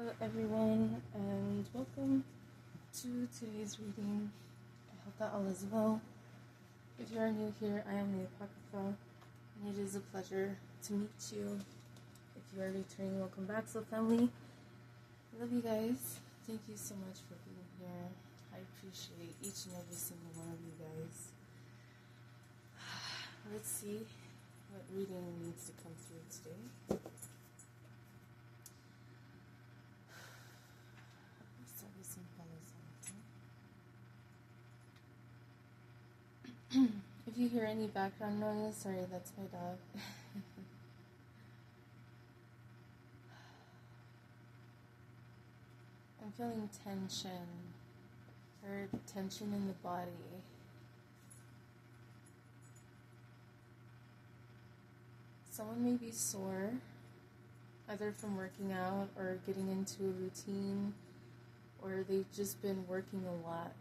Everyone, and welcome to today's reading. I hope that all is well. If you are new here, I am LeeApocrypha, and it is a pleasure to meet you. If you are returning, welcome back, so family. I love you guys. Thank you so much for being here. I appreciate each and every single one of you guys. Let's see what reading needs to come through today. If you hear any background noise, sorry, that's my dog. I'm feeling tension, or tension in the body. Someone may be sore, either from working out or getting into a routine, or they've just been working a lot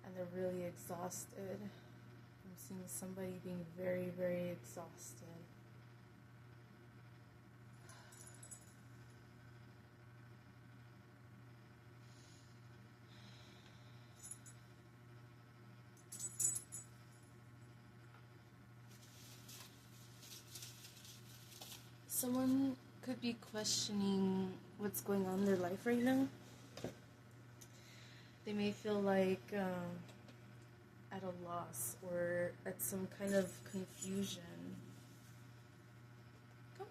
and they're really exhausted. I'm seeing somebody being very, very exhausted. Someone could be questioning what's going on in their life right now. They may feel like at a loss or at some kind of confusion. Come.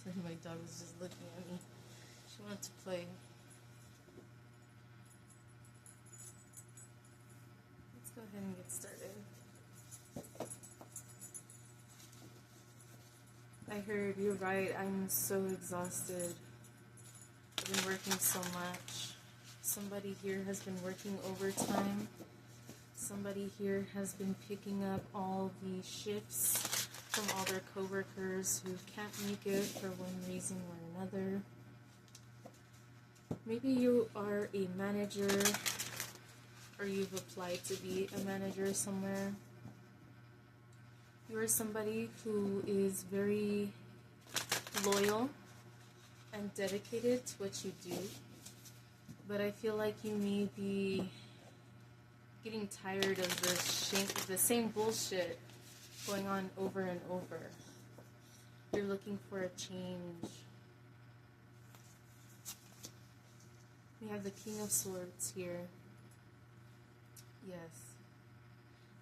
Sorry, my dog was just looking at me. She wanted to play. Let's go ahead and get started. I heard, you're right, I'm so exhausted. I've been working so much. Somebody here has been working overtime. Somebody here has been picking up all the shifts from all their coworkers who can't make it for one reason or another. Maybe you are a manager, or you've applied to be a manager somewhere. You are somebody who is very loyal and dedicated to what you do, but I feel like you may be getting tired of the same bullshit going on over and over. You're looking for a change. We have the King of Swords here. Yes.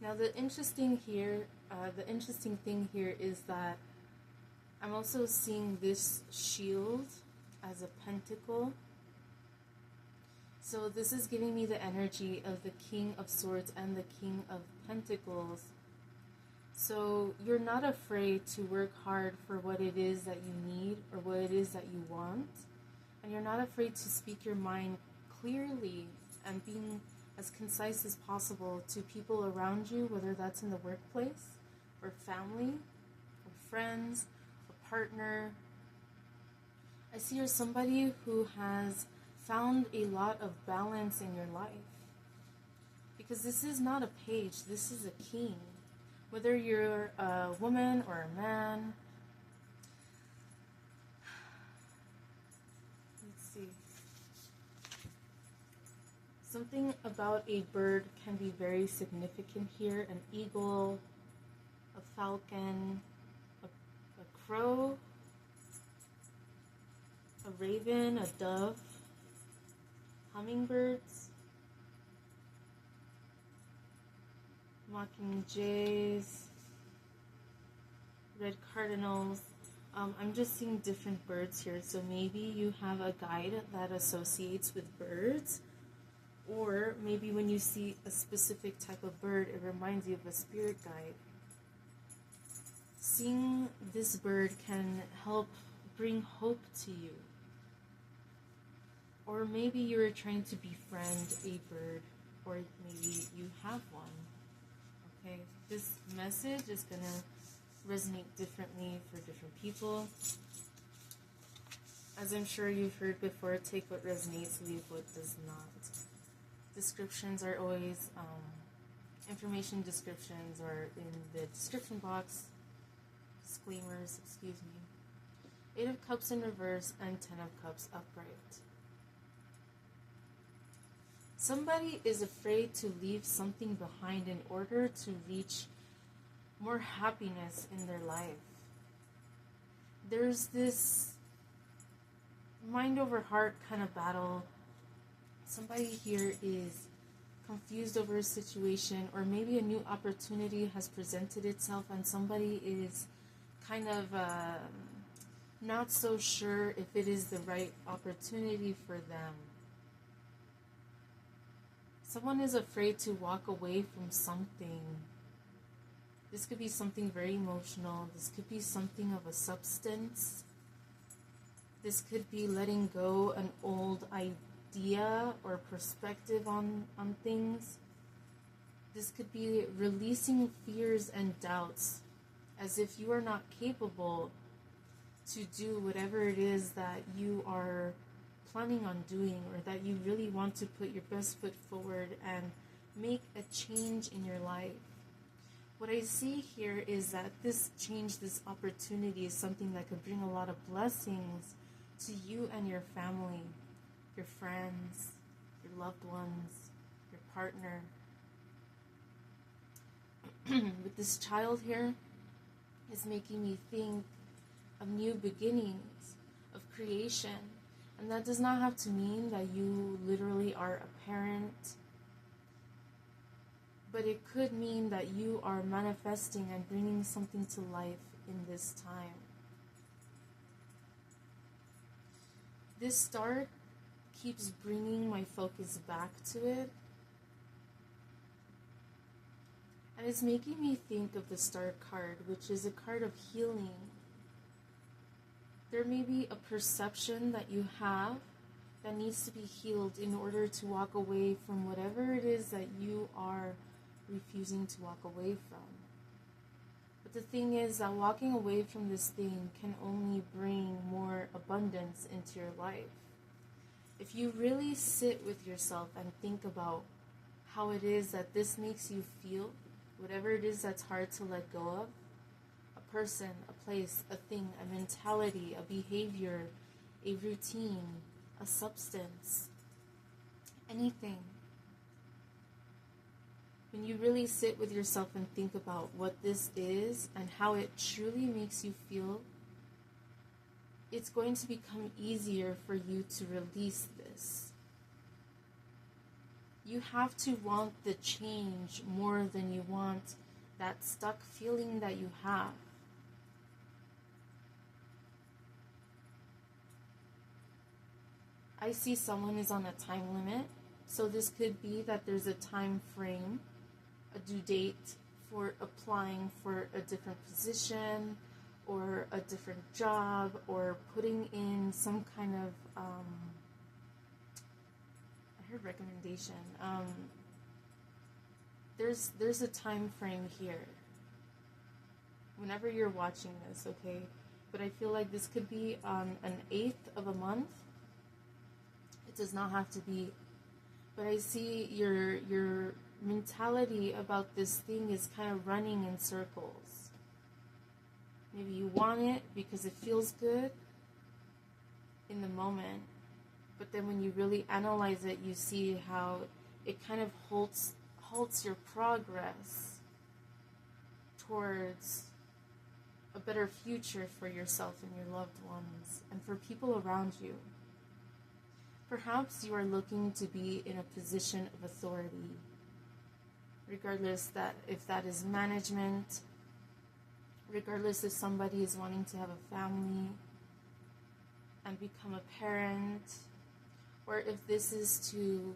Now the interesting thing here is that I'm also seeing this shield as a pentacle. So this is giving me the energy of the King of Swords and the King of Pentacles. So you're not afraid to work hard for what it is that you need or what it is that you want. And you're not afraid to speak your mind clearly and being as concise as possible to people around you, whether that's in the workplace or family or friends or partner. I see you're somebody who has found a lot of balance in your life, because this is not a page, this is a king. Whether you're a woman or a man. Let's see. Something about a bird can be very significant here. An eagle, a falcon, a crow, a raven, a dove, hummingbirds, mockingjays, red cardinals. I'm just seeing different birds here. So maybe you have a guide that associates with birds. Or maybe when you see a specific type of bird, it reminds you of a spirit guide. Seeing this bird can help bring hope to you. Or maybe you're trying to befriend a bird, or maybe you have one. Okay, this message is going to resonate differently for different people. As I'm sure you've heard before, take what resonates, leave what does not. Descriptions are always, information descriptions are in the description box. Disclaimers, excuse me. Eight of Cups in reverse and Ten of Cups upright. Somebody is afraid to leave something behind in order to reach more happiness in their life. There's this mind over heart kind of battle. Somebody here is confused over a situation, or maybe a new opportunity has presented itself and somebody is kind of not so sure if it is the right opportunity for them. Someone is afraid to walk away from something. This could be something very emotional. This could be something of a substance. This could be letting go an old idea or perspective on things. This could be releasing fears and doubts, as if you are not capable to do whatever it is that you are planning on doing, or that you really want to put your best foot forward and make a change in your life. What I see here is that this change, this opportunity is something that could bring a lot of blessings to you and your family, your friends, your loved ones, your partner. With this child here, is making me think of new beginnings, of creation. And that does not have to mean that you literally are a parent, but it could mean that you are manifesting and bringing something to life in this time. This star keeps bringing my focus back to it. And it's making me think of the Star card, which is a card of healing. There may be a perception that you have that needs to be healed in order to walk away from whatever it is that you are refusing to walk away from. But the thing is that walking away from this thing can only bring more abundance into your life. If you really sit with yourself and think about how it is that this makes you feel, whatever it is that's hard to let go of, a person, a place, a thing, a mentality, a behavior, a routine, a substance, anything. When you really sit with yourself and think about what this is and how it truly makes you feel, it's going to become easier for you to release this. You have to want the change more than you want that stuck feeling that you have. I see someone is on a time limit, so this could be that there's a time frame, a due date for applying for a different position or a different job, or putting in some kind of recommendation. There's a time frame here whenever you're watching this, okay? But I feel like this could be on an 8th of a month. It does not have to be, but I see your mentality about this thing is kind of running in circles. Maybe you want it because it feels good in the moment, but then when you really analyze it, you see how it kind of halts your progress towards a better future for yourself and your loved ones and for people around you. Perhaps you are looking to be in a position of authority, regardless that if that is management, regardless if somebody is wanting to have a family and become a parent, or if this is to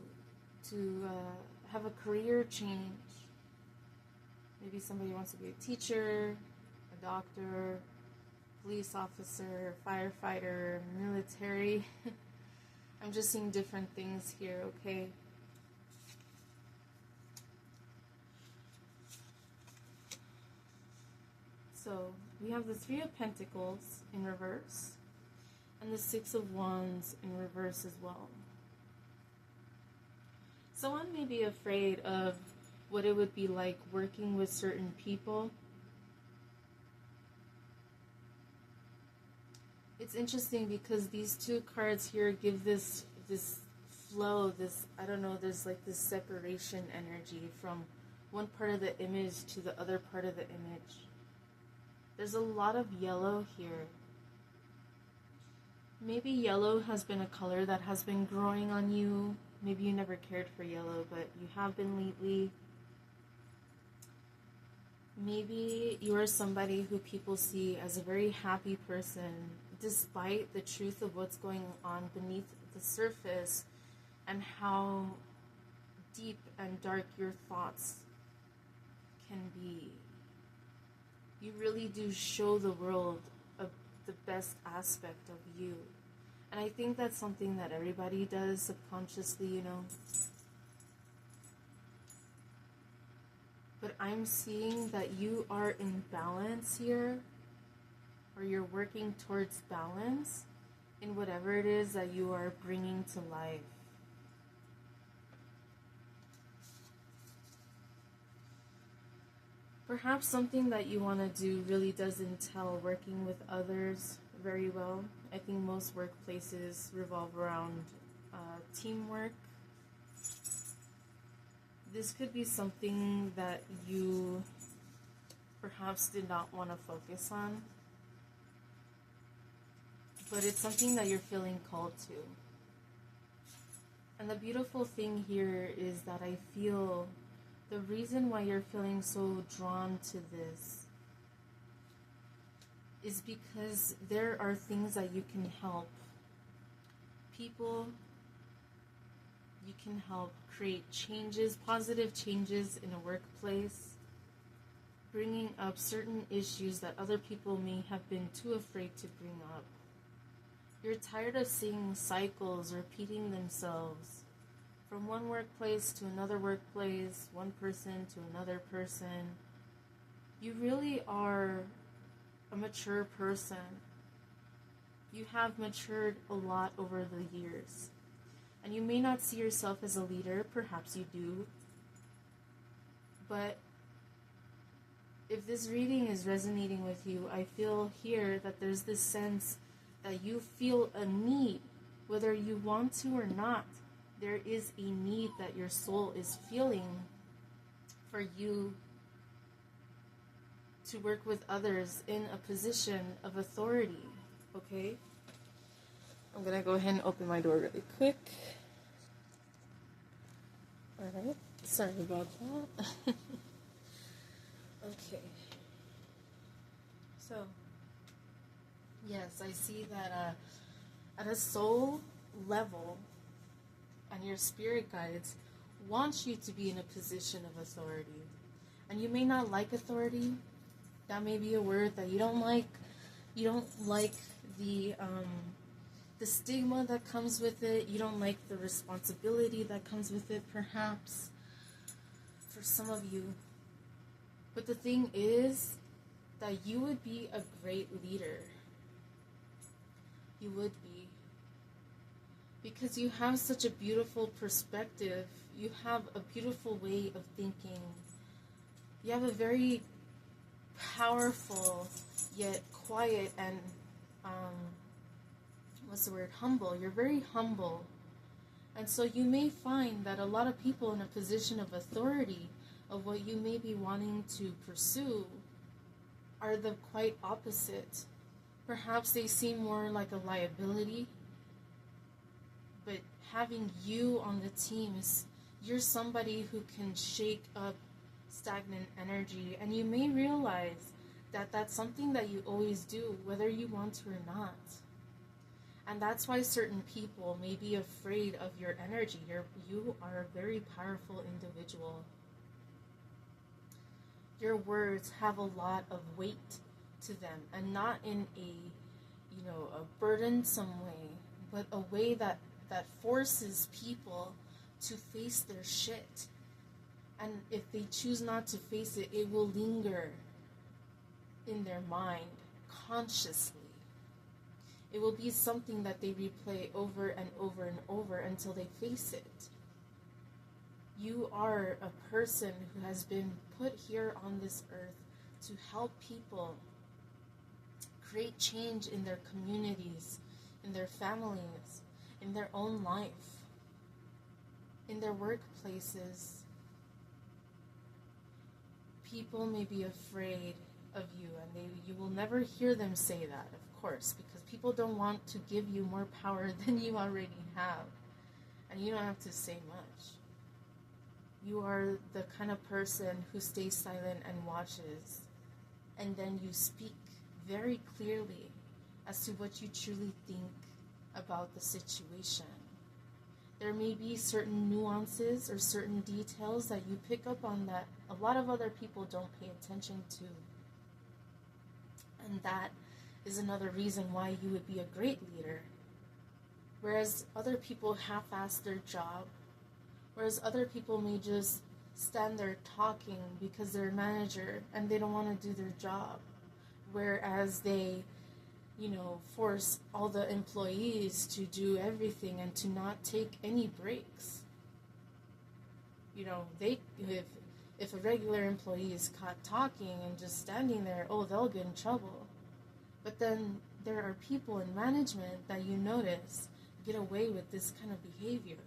have a career change. Maybe somebody wants to be a teacher, a doctor, police officer, firefighter, military. I'm just seeing different things here, okay? So we have the Three of Pentacles in reverse and the Six of Wands in reverse as well. Someone may be afraid of what it would be like working with certain people. it's interesting because these two cards here give this flow, this, I don't know, there's like this separation energy from one part of the image to the other part of the image. There's a lot of yellow here. Maybe yellow has been a color that has been growing on you. Maybe you never cared for yellow, but you have been lately. Maybe you are somebody who people see as a very happy person, despite the truth of what's going on beneath the surface and how deep and dark your thoughts can be. You really do show the world the best aspect of you. And I think that's something that everybody does subconsciously, you know. But I'm seeing that you are in balance here, or you're working towards balance in whatever it is that you are bringing to life. Perhaps something that you want to do really does entail working with others very well. I think most workplaces revolve around teamwork. This could be something that you perhaps did not want to focus on, but it's something that you're feeling called to. And the beautiful thing here is that I feel the reason why you're feeling so drawn to this is because there are things that you can help people. You can help create changes, positive changes in a workplace, bringing up certain issues that other people may have been too afraid to bring up. You're tired of seeing cycles repeating themselves from one workplace to another workplace, one person to another person. You really are a mature person. You have matured a lot over the years. And you may not see yourself as a leader, perhaps you do. But if this reading is resonating with you, I feel here that there's this sense that you feel a need, whether you want to or not. There is a need that your soul is feeling for you to work with others in a position of authority, okay? I'm gonna go ahead and open my door really quick. Alright, sorry about that. Okay. So, yes, I see that at a soul level, and your spirit guides want you to be in a position of authority. And you may not like authority. That may be a word that you don't like. You don't like the stigma that comes with it. You don't like the responsibility that comes with it, perhaps, for some of you. But the thing is that you would be a great leader. You would be. Because you have such a beautiful perspective. You have a beautiful way of thinking. You have a very powerful, yet quiet and, humble. You're very humble. And so you may find that a lot of people in a position of authority of what you may be wanting to pursue are the quite opposite. Perhaps they seem more like a liability, but having you on the team is, you're somebody who can shake up stagnant energy, and you may realize that that's something that you always do, whether you want to or not. And that's why certain people may be afraid of your energy. You are a very powerful individual. Your words have a lot of weight to them, and not in a burdensome way, but a way that forces people to face their shit. And if they choose not to face it, it will linger in their mind consciously. It will be something that they replay over and over and over until they face it. You are a person who has been put here on this earth to help people create change in their communities, in their families, in their own life, in their workplaces. People may be afraid of you, and you will never hear them say that, of course, because people don't want to give you more power than you already have, and you don't have to say much. You are the kind of person who stays silent and watches, and then you speak very clearly as to what you truly think about the situation. There may be certain nuances or certain details that you pick up on that a lot of other people don't pay attention to. And that is another reason why you would be a great leader. Whereas other people half-ass their job, whereas other people may just stand there talking because they're a manager and they don't want to do their job. Whereas they, force all the employees to do everything and to not take any breaks. If a regular employee is caught talking and just standing there, they'll get in trouble. But then there are people in management that you notice get away with this kind of behavior.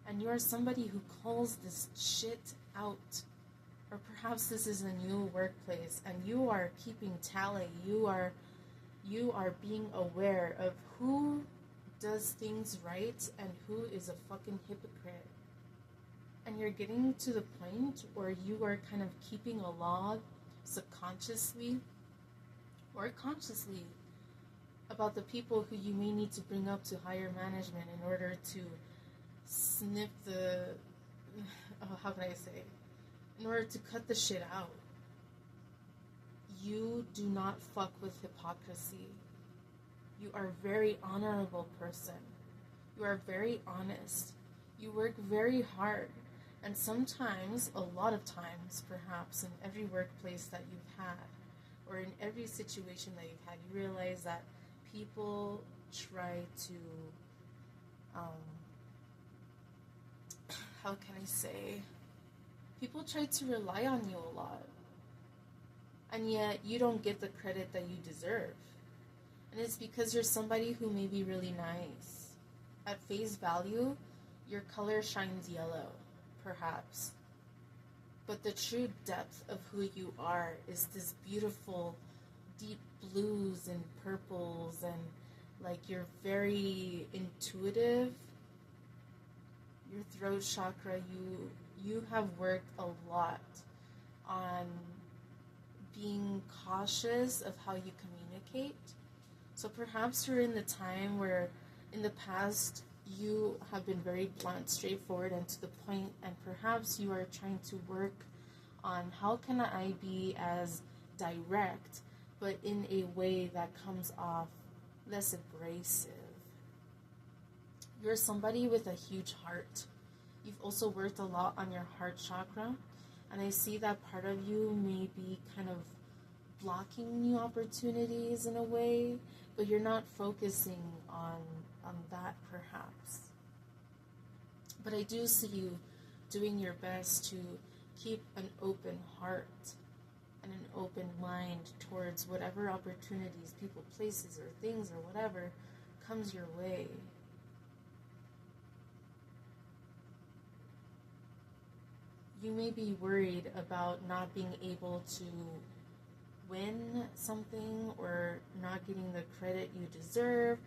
And you are somebody who calls this shit out. Or perhaps this is a new workplace and you are keeping tally. You are being aware of who does things right and who is a fucking hypocrite. And you're getting to the point where you are kind of keeping a log subconsciously or consciously about the people who you may need to bring up to higher management in order to snip in order to cut the shit out. You do not fuck with hypocrisy. You are a very honorable person. You are very honest. You work very hard. And sometimes, a lot of times, perhaps, in every workplace that you've had, or in every situation that you've had, you realize that people try to, people try to rely on you a lot. And yet, you don't get the credit that you deserve. And it's because you're somebody who may be really nice. At face value, your color shines yellow, perhaps. But the true depth of who you are is this beautiful, deep blues and purples, and you're very intuitive. Your throat chakra, you have worked a lot on being cautious of how you communicate. So perhaps you're in the time where in the past you have been very blunt, straightforward, and to the point, and perhaps you are trying to work on how can I be as direct, but in a way that comes off less abrasive. You're somebody with a huge heart. You've also worked a lot on your heart chakra, and I see that part of you may be kind of blocking new opportunities in a way, but you're not focusing on that perhaps. But I do see you doing your best to keep an open heart and an open mind towards whatever opportunities, people, places, or things, or whatever comes your way. You may be worried about not being able to win something or not getting the credit you deserve,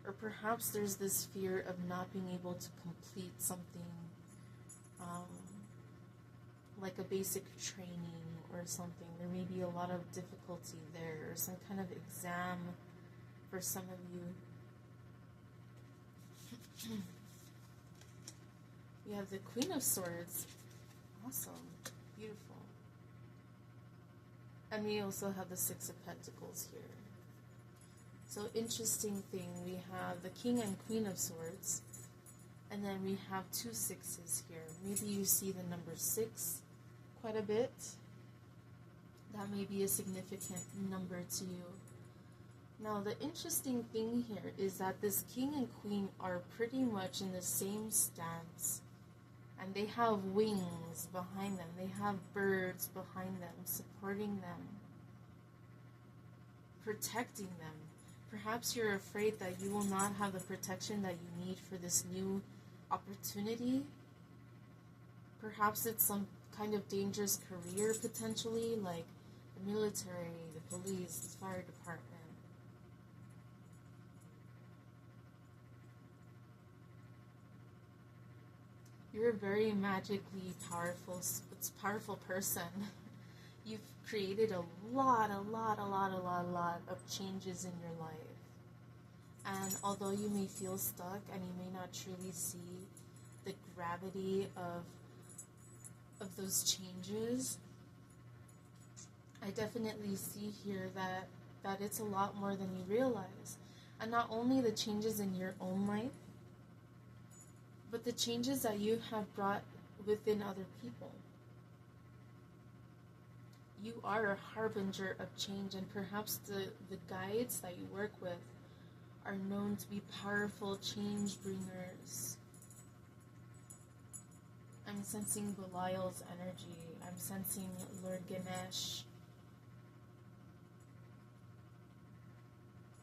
or perhaps there's this fear of not being able to complete something like a basic training or something. There may be a lot of difficulty there, or some kind of exam for some of you. We have the Queen of Swords. Awesome. Beautiful. And we also have the Six of Pentacles here. So interesting thing, we have the King and Queen of Swords, and then we have two sixes here. Maybe you see the number 6 quite a bit. That may be a significant number to you. Now the interesting thing here is that this King and Queen are pretty much in the same stance. And they have wings behind them. They have birds behind them, supporting them. protecting them. Perhaps you're afraid that you will not have the protection that you need for this new opportunity. Perhaps it's some kind of dangerous career potentially, like the military, the police, the fire department. You're a very magically powerful person. You've created a lot of changes in your life. And although you may feel stuck and you may not truly see the gravity of those changes, I definitely see here that it's a lot more than you realize. And not only the changes in your own life, but the changes that you have brought within other people. You are a harbinger of change, and perhaps the guides that you work with are known to be powerful change bringers. I'm sensing Belial's energy. I'm sensing Lord Ganesh.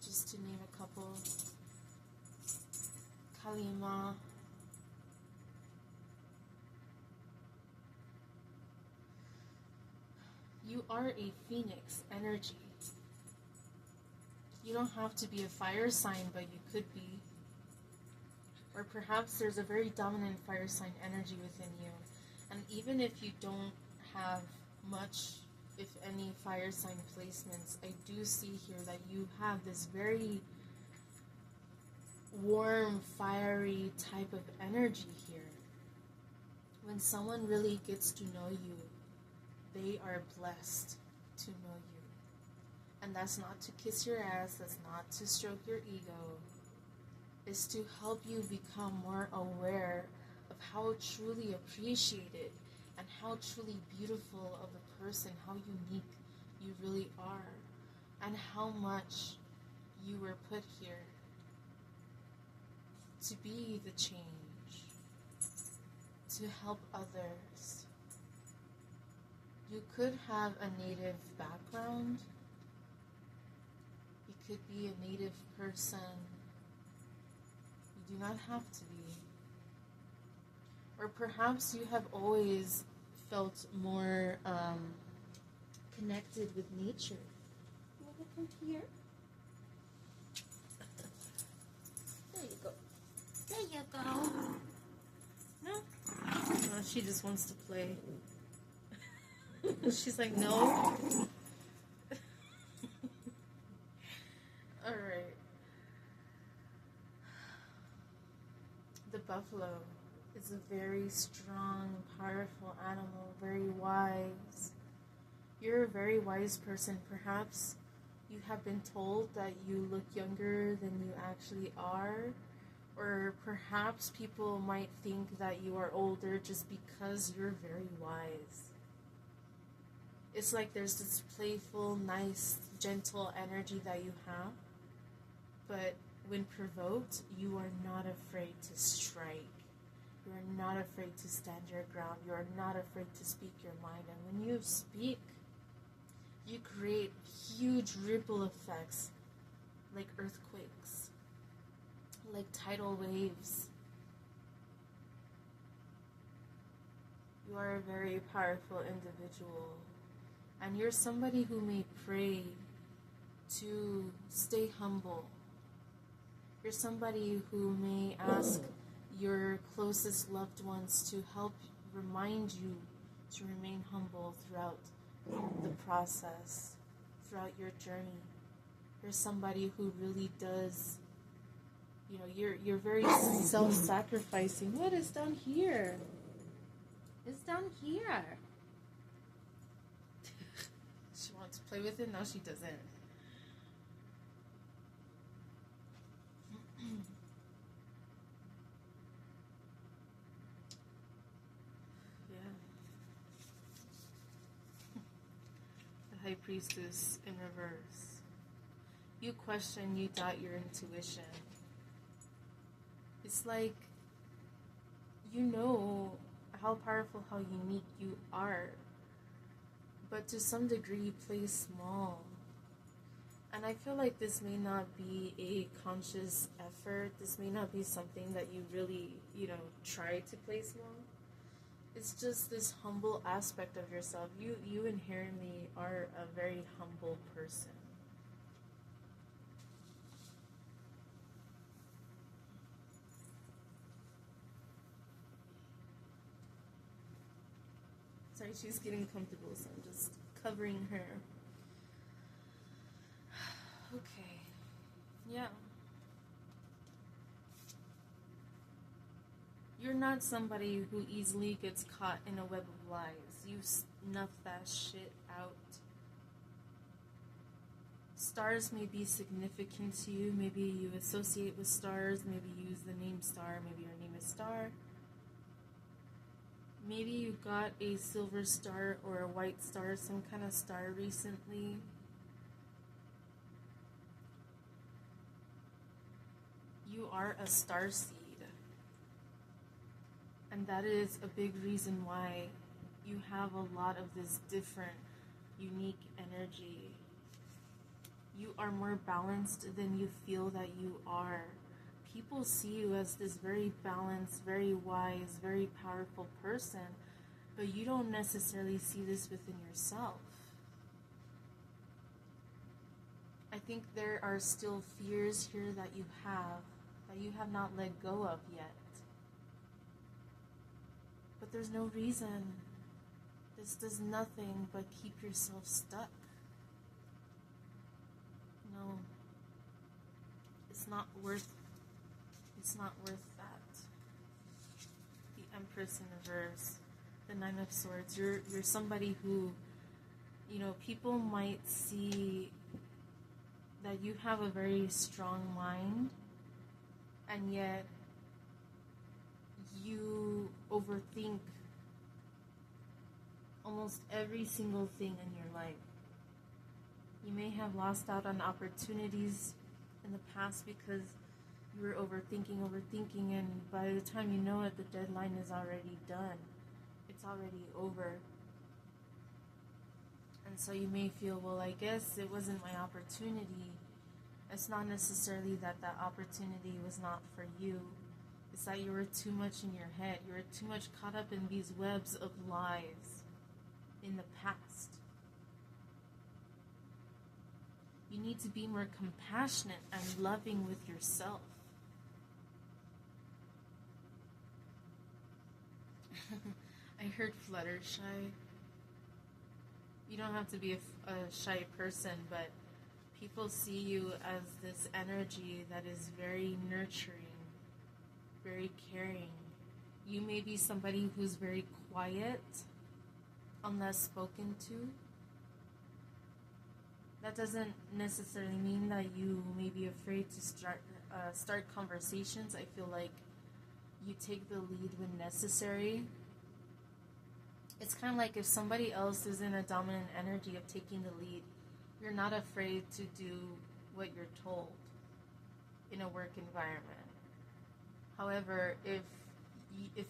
Just to name a couple. Kalima. You are a phoenix energy. You don't have to be a fire sign, but you could be. Or perhaps there's a very dominant fire sign energy within you. And even if you don't have much, if any, fire sign placements, I do see here that you have this very warm, fiery type of energy here. When someone really gets to know you, they are blessed to know you. And that's not to kiss your ass, that's not to stroke your ego. It's to help you become more aware of how truly appreciated and how truly beautiful of a person, how unique you really are, and how much you were put here to be the change, to help others. You could have a native background. You could be a native person. You do not have to be. Or perhaps you have always felt more connected with nature. You want to come here? There you go. There you go. No? No, she just wants to play. She's like, no. Alright. The buffalo is a very strong, powerful animal, very wise. You're a very wise person. Perhaps you have been told that you look younger than you actually are. Or perhaps people might think that you are older just because you're very wise. It's like there's this playful, nice, gentle energy that you have. But when provoked, you are not afraid to strike. You are not afraid to stand your ground. You are not afraid to speak your mind. And when you speak, you create huge ripple effects like earthquakes, like tidal waves. You are a very powerful individual. And you're somebody who may pray to stay humble. You're somebody who may ask your closest loved ones to help remind you to remain humble throughout the process, throughout your journey. You're somebody who really does, you're very self-sacrificing. What is down here? It's down here. She wants to play with it? No, she doesn't. Yeah. The High Priestess in reverse. You question, you doubt your intuition. It's like you know how powerful, how unique you are, but to some degree you play small. And I feel like this may not be a conscious effort. This may not be something that you really, try to play small. It's just this humble aspect of yourself. You inherently are a very humble person. Sorry, she's getting comfortable, so I'm just covering her. Okay. Yeah. You're not somebody who easily gets caught in a web of lies. You snuff that shit out. Stars may be significant to you. Maybe you associate with stars. Maybe you use the name Star. Maybe your name is Star. Maybe you got a silver star or a white star, some kind of star recently. You are a star seed. And that is a big reason why you have a lot of this different, unique energy. You are more balanced than you feel that you are. People see you as this very balanced, very wise, very powerful person, but you don't necessarily see this within yourself. I think there are still fears here that you have not let go of yet. But there's no reason. This does nothing but keep yourself stuck. No. It's not worth that. The Empress in reverse. The Nine of Swords. You're somebody who, people might see that you have a very strong mind, and yet you overthink almost every single thing in your life. You may have lost out on opportunities in the past because you were overthinking, and by the time you know it, the deadline is already done. It's already over. And so you may feel, well, I guess it wasn't my opportunity. It's not necessarily that opportunity was not for you. It's that you were too much in your head. You were too much caught up in these webs of lies in the past. You need to be more compassionate and loving with yourself. I heard Fluttershy. You don't have to be a shy person, but people see you as this energy that is very nurturing, very caring. You may be somebody who's very quiet unless spoken to. That doesn't necessarily mean that you may be afraid to start conversations. I feel like you take the lead when necessary. It's kind of like if somebody else is in a dominant energy of taking the lead, you're not afraid to do what you're told in a work environment. However, if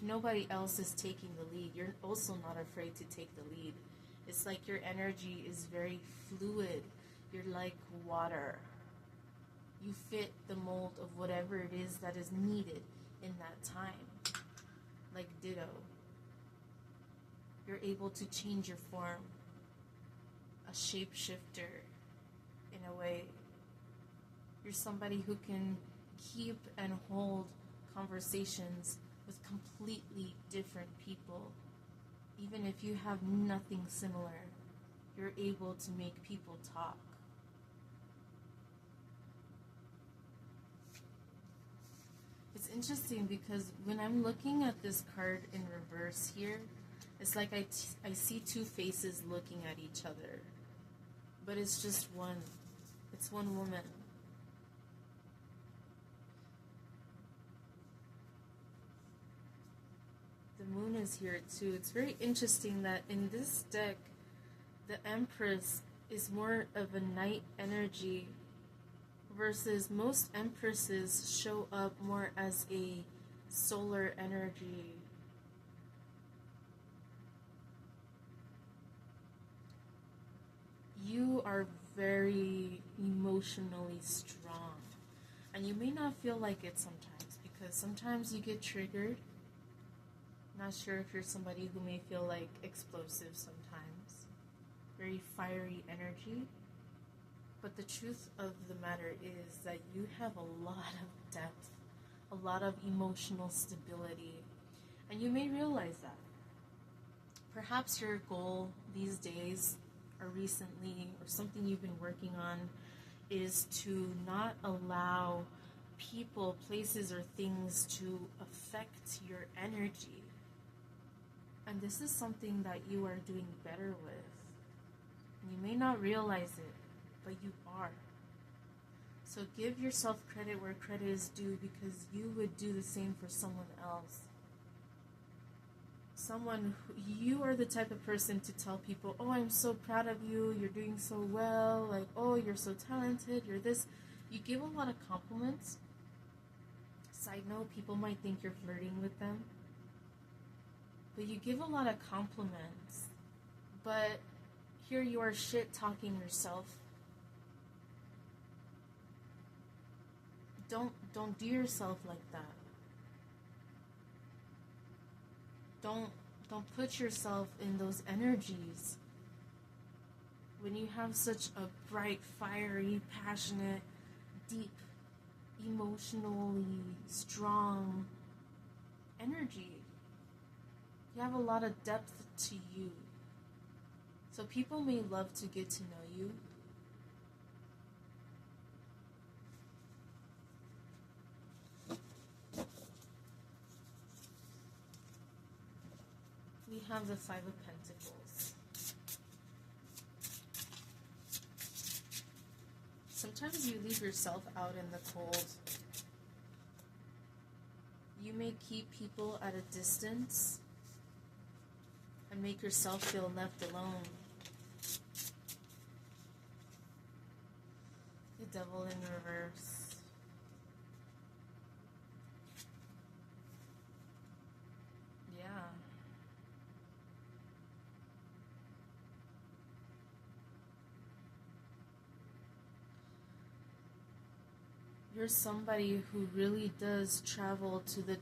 nobody else is taking the lead, you're also not afraid to take the lead. It's like your energy is very fluid. You're like water. You fit the mold of whatever it is that is needed in that time. Like ditto. You're able to change your form. A shapeshifter, in a way. You're somebody who can keep and hold conversations with completely different people. Even if you have nothing similar, you're able to make people talk. It's interesting because when I'm looking at this card in reverse here, it's like I see two faces looking at each other. But it's just one. It's one woman. The moon is here too. It's very interesting that in this deck, the Empress is more of a night energy versus most Empresses show up more as a solar energy. You are very emotionally strong. And you may not feel like it sometimes, because sometimes you get triggered. Not sure if you're somebody who may feel like explosive sometimes. Very fiery energy. But the truth of the matter is that you have a lot of depth, a lot of emotional stability, and you may realize that. Perhaps your goal these days, or recently, or something you've been working on, is to not allow people, places, or things to affect your energy. And this is something that you are doing better with. You may not realize it, but you are. So give yourself credit where credit is due, because you would do the same for someone else. You are the type of person to tell people, oh, I'm so proud of you, you're doing so well, like, oh, you're so talented, you're this. You give a lot of compliments. Side note, people might think you're flirting with them. But you give a lot of compliments. But here you are shit-talking yourself. Don't do yourself like that. Don't put yourself in those energies. When you have such a bright, fiery, passionate, deep, emotionally strong energy, you have a lot of depth to you. So people may love to get to know you. We have the Five of Pentacles. Sometimes you leave yourself out in the cold. You may keep people at a distance and make yourself feel left alone. The Devil in reverse. Yeah. You're somebody who really does travel to the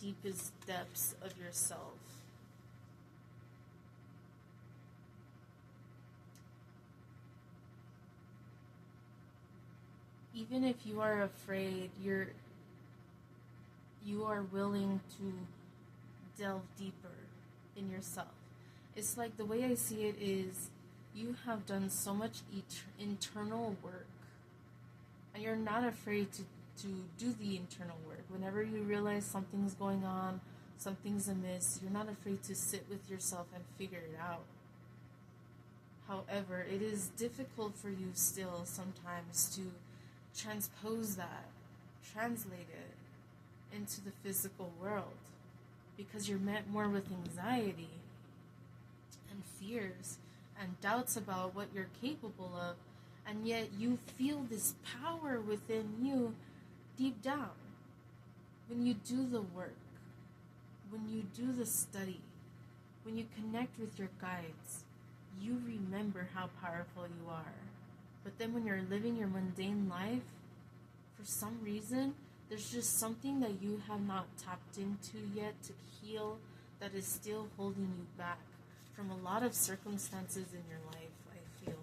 deepest depths of yourself. Even if you are afraid, you are willing to delve deeper in yourself. It's like, the way I see it is, you have done so much internal work, and you're not afraid to do the internal work. Whenever you realize something's going on, something's amiss, you're not afraid to sit with yourself and figure it out. However, it is difficult for you still sometimes to transpose that, translate it into the physical world, because you're met more with anxiety and fears and doubts about what you're capable of, and yet you feel this power within you deep down. When you do the work, when you do the study, when you connect with your guides, you remember how powerful you are. But then when you're living your mundane life, for some reason, there's just something that you have not tapped into yet to heal, that is still holding you back from a lot of circumstances in your life, I feel.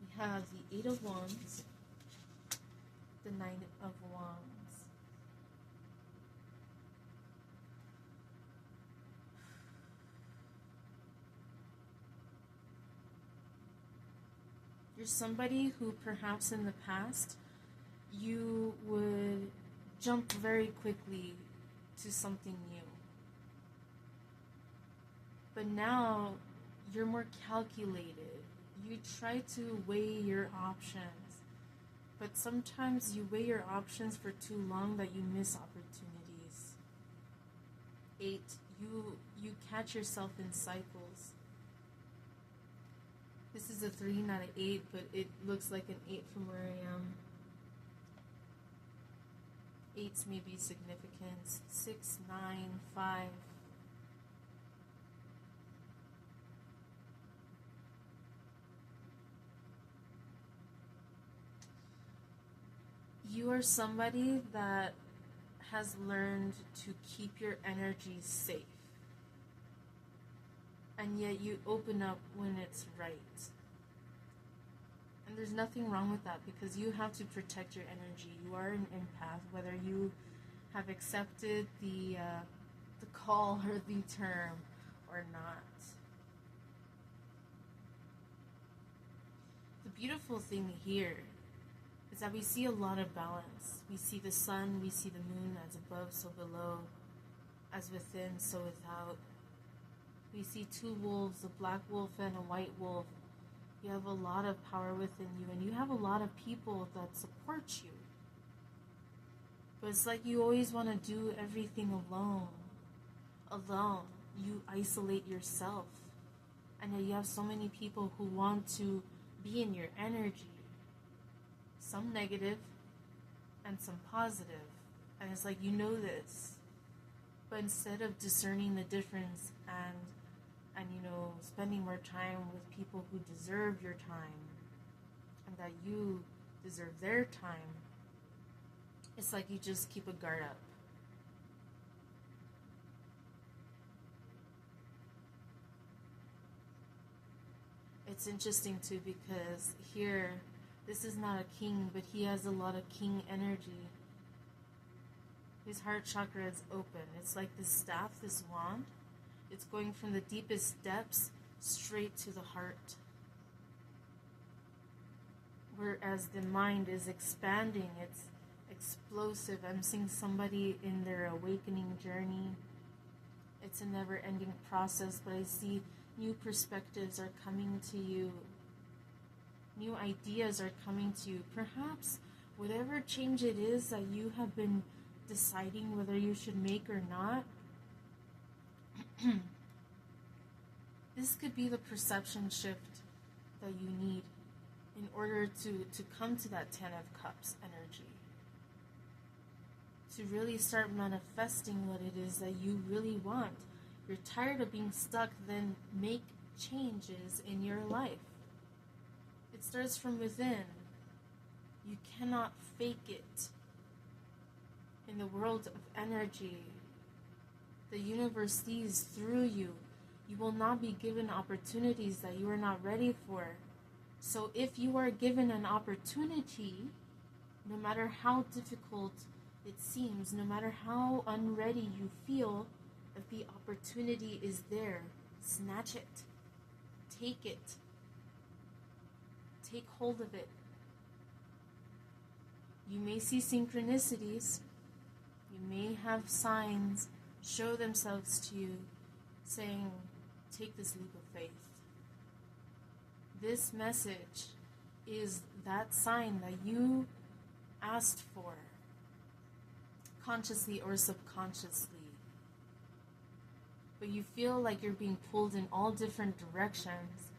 We have the Eight of Wands, the Nine of Wands. You're somebody who perhaps in the past you would jump very quickly to something new. But now you're more calculated. You try to weigh your options. But sometimes you weigh your options for too long that you miss opportunities. 8, you catch yourself in cycles. This is a 3, not an 8, but it looks like an 8 from where I am. 8s may be significance. 6, 9, 5. You are somebody that has learned to keep your energy safe. And yet you open up when it's right. And there's nothing wrong with that, because you have to protect your energy. You are an empath, whether you have accepted the call or the term or not. The beautiful thing here is that we see a lot of balance. We see the sun, we see the moon, as above, so below, as within, so without. We see two wolves, a black wolf and a white wolf. You have a lot of power within you, and you have a lot of people that support you. But it's like you always want to do everything alone. You isolate yourself. And yet you have so many people who want to be in your energy. Some negative and some positive. And it's like, you know this. But instead of discerning the difference and spending more time with people who deserve your time and that you deserve their time, it's like you just keep a guard up. It's interesting too, because here, this is not a king, but he has a lot of king energy. His heart chakra is open. It's like this staff, this wand. It's going from the deepest depths straight to the heart. Whereas the mind is expanding, it's explosive. I'm seeing somebody in their awakening journey. It's a never-ending process, but I see new perspectives are coming to you. New ideas are coming to you. Perhaps whatever change it is that you have been deciding whether you should make or not, this could be the perception shift that you need in order to come to that 10 of Cups energy. To really start manifesting what it is that you really want. You're tired of being stuck, then make changes in your life. It starts from within. You cannot fake it. In the world of energy, the universe sees through you. You will not be given opportunities that you are not ready for. So if you are given an opportunity, no matter how difficult it seems, no matter how unready you feel, if the opportunity is there, snatch it. Take it. Take hold of it. You may see synchronicities. You may have signs show themselves to you saying, take this leap of faith. This message is that sign that you asked for, consciously or subconsciously. But you feel like you're being pulled in all different directions.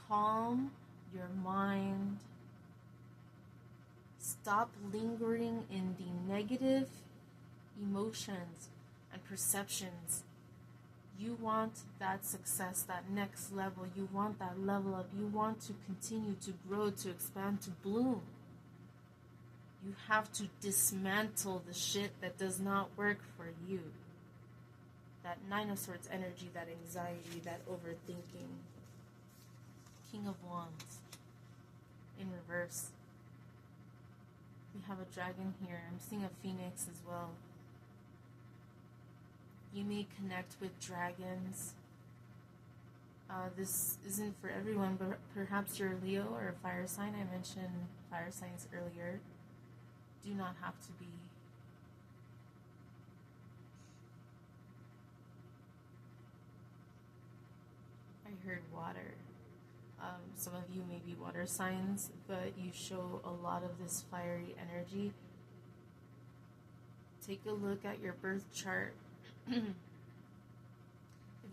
Calm your mind. Stop lingering in the negative emotions and perceptions. You want that success, that next level. You want that level up. You want to continue to grow, to expand, to bloom. You have to dismantle the shit that does not work for you. That 9 of Swords energy, that anxiety, that overthinking. King of Wands in reverse. We have a dragon here. I'm seeing a phoenix as well. You may connect with dragons. This isn't for everyone, but perhaps you're a Leo or a fire sign. I mentioned fire signs earlier. Do not have to be. I heard water. Some of you may be water signs, but you show a lot of this fiery energy. Take a look at your birth chart. If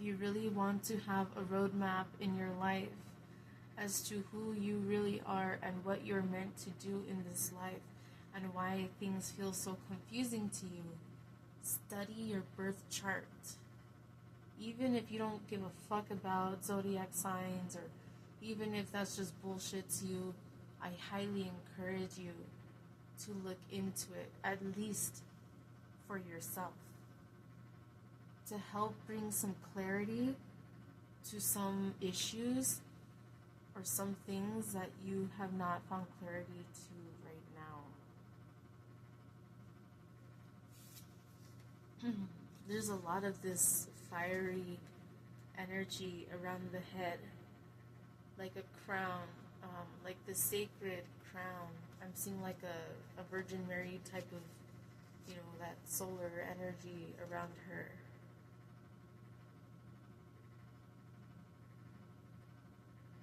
you really want to have a roadmap in your life as to who you really are and what you're meant to do in this life and why things feel so confusing to you, study your birth chart. Even if you don't give a fuck about zodiac signs, or even if that's just bullshit to you, I highly encourage you to look into it, at least for yourself, to help bring some clarity to some issues or some things that you have not found clarity to right now. There's a lot of this fiery energy around the head, like a crown, like the sacred crown. I'm seeing like a Virgin Mary type of, that solar energy around her.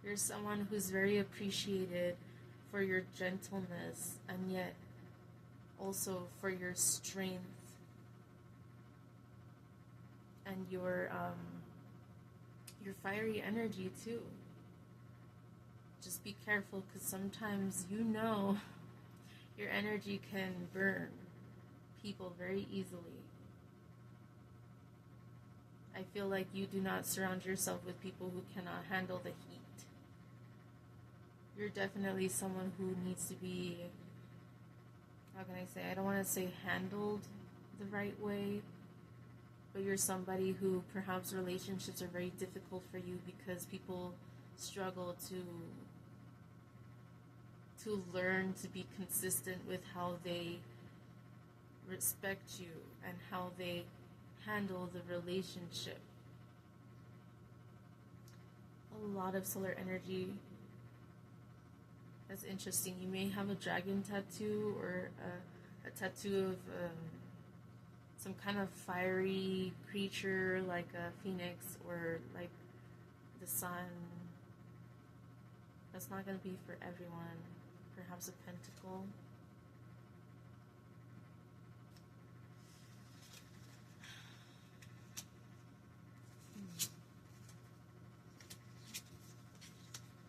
You're someone who's very appreciated for your gentleness, and yet also for your strength and your fiery energy too. Just be careful, because sometimes your energy can burn people very easily. I feel like you do not surround yourself with people who cannot handle the heat. You're definitely someone who needs to be, how can I say, I don't want to say handled the right way, but you're somebody who perhaps relationships are very difficult for you because people struggle to learn to be consistent with how they respect you and how they handle the relationship. A lot of solar energy. That's interesting. You may have a dragon tattoo or a tattoo of some kind of fiery creature like a phoenix or like the sun. That's not going to be for everyone. Perhaps a pentacle.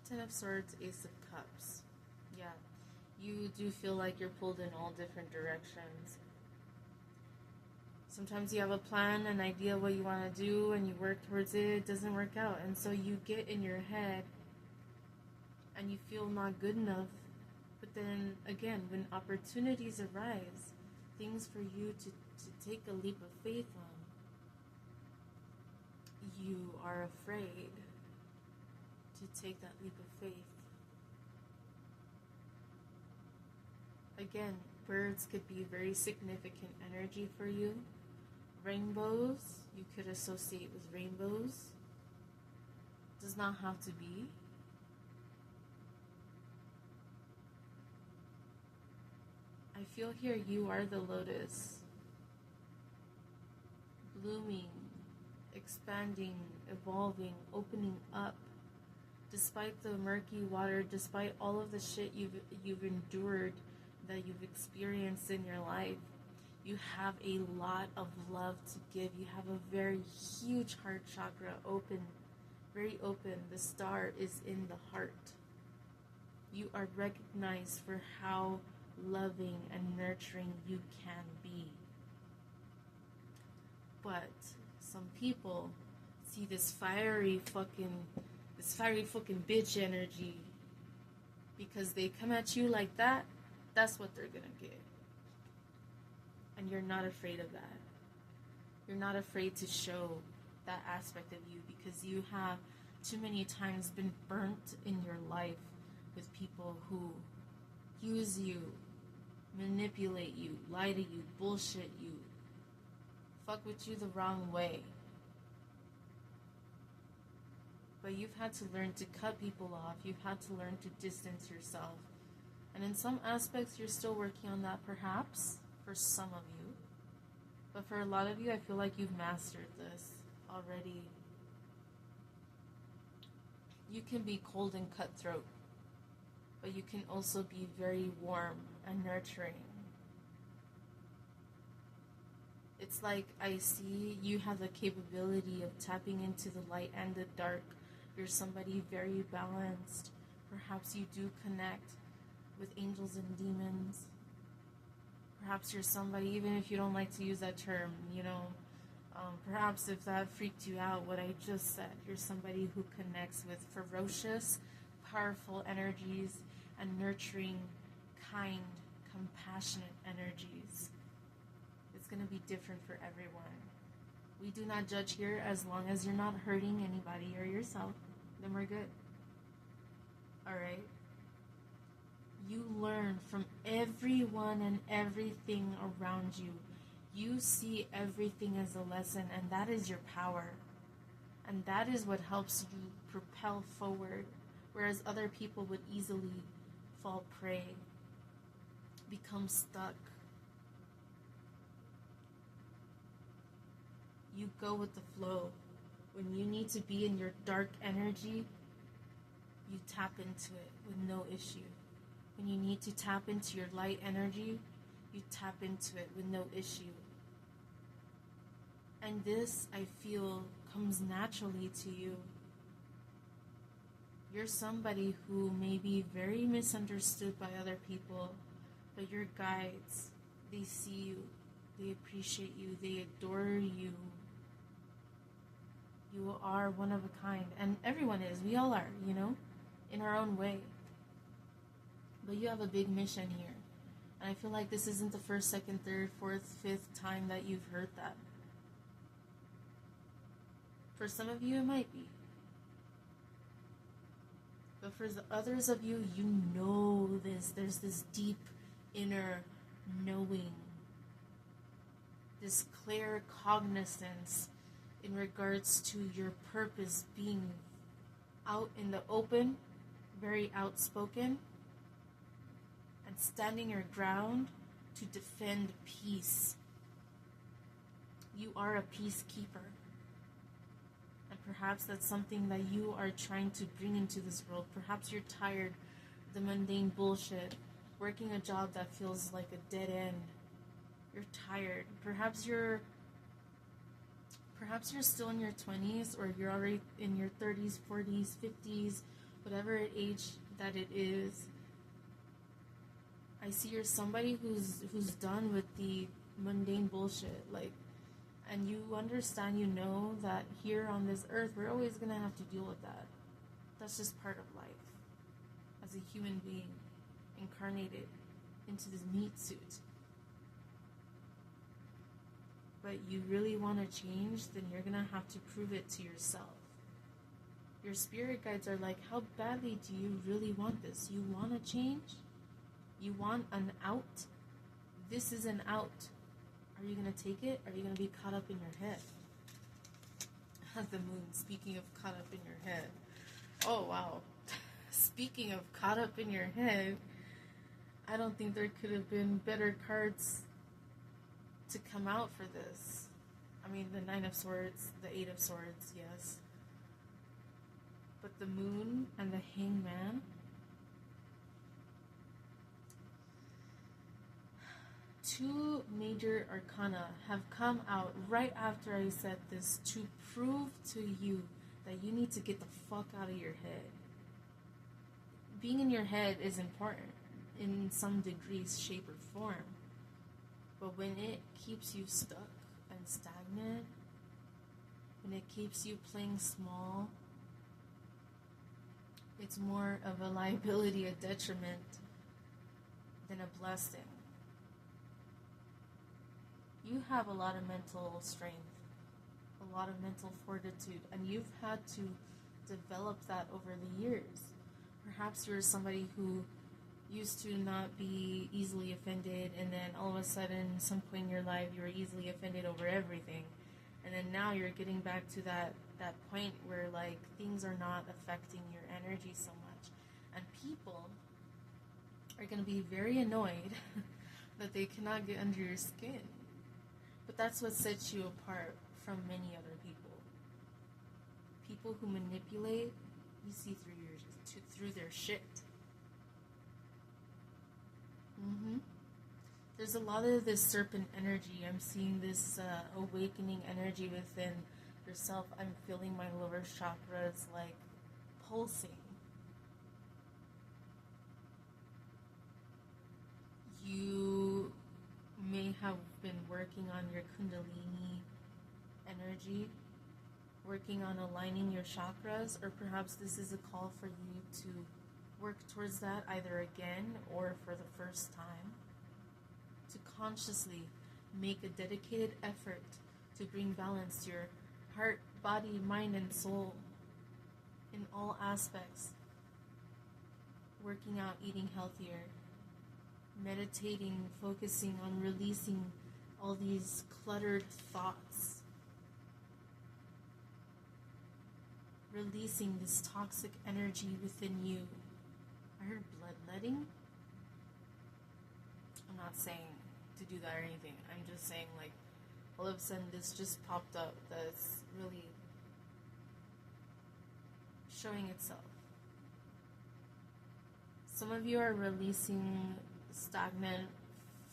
Ten of Swords, Ace of Cups. Yeah, you do feel like you're pulled in all different directions. Sometimes you have a plan, an idea of what you want to do, and you work towards it. It doesn't work out, and so you get in your head and you feel not good enough. But then again, when opportunities arise, things for you to take a leap of faith on, you are afraid to take that leap of faith. Again, birds could be very significant energy for you. Rainbows, you could associate with rainbows. Does not have to be. I feel here you are the lotus, blooming, expanding, evolving, opening up. Despite the murky water, despite all of the shit you've endured, that you've experienced in your life, you have a lot of love to give. You have a very huge heart chakra open, very open. The star is in the heart. You are recognized for how loving and nurturing you can be. But some people see this fiery fucking bitch energy, because they come at you like that. That's what they're gonna get. And you're not afraid of that. You're not afraid to show that aspect of you, because you have too many times been burnt in your life with people who use you, manipulate you, lie to you, bullshit you, fuck with you the wrong way. But you've had to learn to cut people off. You've had to learn to distance yourself. And in some aspects, you're still working on that, perhaps, for some of you. But for a lot of you, I feel like you've mastered this already. You can be cold and cutthroat, but you can also be very warm and nurturing. It's like I see you have the capability of tapping into the light and the dark. You're somebody very balanced. Perhaps you do connect with angels and demons. Perhaps you're somebody, even if you don't like to use that term, perhaps if that freaked you out, what I just said, you're somebody who connects with ferocious, powerful energies and nurturing, kind compassionate energies. It's going to be different for everyone. We do not judge here. As long as you're not hurting anybody or yourself, then we're good. Alright? You learn from everyone and everything around you. You see everything as a lesson, and that is your power. And that is what helps you propel forward, whereas other people would easily fall prey, become stuck. You go with the flow. When you need to be in your dark energy, you tap into it with no issue. When you need to tap into your light energy, you tap into it with no issue. And this, I feel, comes naturally to you. You're somebody who may be very misunderstood by other people, but your guides, they see you, they appreciate you, they adore you. You are one of a kind, and everyone is. We all are, in our own way. But you have a big mission here. And I feel like this isn't the first, second, third, fourth, fifth time that you've heard that. For some of you, it might be. But for the others of you, you know this. There's this deep inner knowing. This clear cognizance in regards to your purpose being out in the open, very outspoken, and standing your ground to defend peace. You are a peacekeeper. And perhaps that's something that you are trying to bring into this world. Perhaps you're tired of the mundane bullshit, working a job that feels like a dead end. You're tired. Perhaps you're still in your 20s, or you're already in your 30s, 40s, 50s, whatever age that it is. I see you're somebody who's done with the mundane bullshit, and you understand, that here on this earth, we're always going to have to deal with that. That's just part of life. As a human being, incarnated into this meat suit. But you really want to change, then you're going to have to prove it to yourself. Your spirit guides are like, how badly do you really want this? You want to change? You want an out? This is an out. Are you going to take it? Are you going to be caught up in your head? The moon, speaking of caught up in your head. Oh, wow. Speaking of caught up in your head, I don't think there could have been better cards to come out for this. I mean, the Nine of Swords, the Eight of Swords, yes. But the Moon and the Hangman. Two major arcana have come out right after I said this to prove to you that you need to get the fuck out of your head. Being in your head is important in some degree, shape, or form. But when it keeps you stuck and stagnant, when it keeps you playing small, it's more of a liability, a detriment, than a blessing. You have a lot of mental strength, a lot of mental fortitude, and you've had to develop that over the years. Perhaps you're somebody who used to not be easily offended, and then all of a sudden, some point in your life, you were easily offended over everything. And then now you're getting back to that point where, things are not affecting your energy so much. And people are going to be very annoyed that they cannot get under your skin. But that's what sets you apart from many other people. People who manipulate, you see through their shit. There's a lot of this serpent energy. I'm seeing this awakening energy within yourself. I'm feeling my lower chakras pulsing. You may have been working on your kundalini energy, working on aligning your chakras, or perhaps this is a call for you to work towards that either again or for the first time. to consciously make a dedicated effort to bring balance to your heart, body, mind, and soul in all aspects. Working out, eating healthier, meditating, focusing on releasing all these cluttered thoughts, releasing this toxic energy within you. I heard bloodletting. I'm not saying to do that or anything. I'm just saying, like, all of a sudden this just popped up that's really showing itself. Some of you are releasing stagnant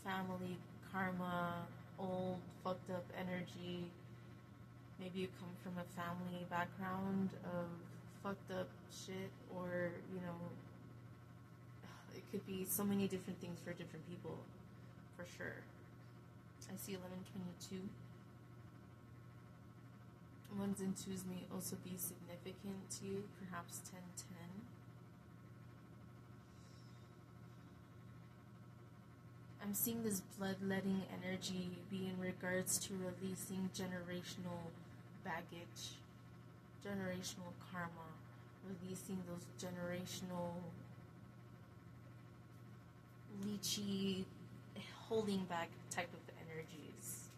family karma, old fucked up energy. Maybe you come from a family background of fucked up shit, or, you know, it could be so many different things for different people, for sure. I see 1122. Ones and twos may also be significant to you, perhaps 1010. I'm seeing this bloodletting energy be in regards to releasing generational baggage, generational karma, releasing those generational leechy, holding back type of energies.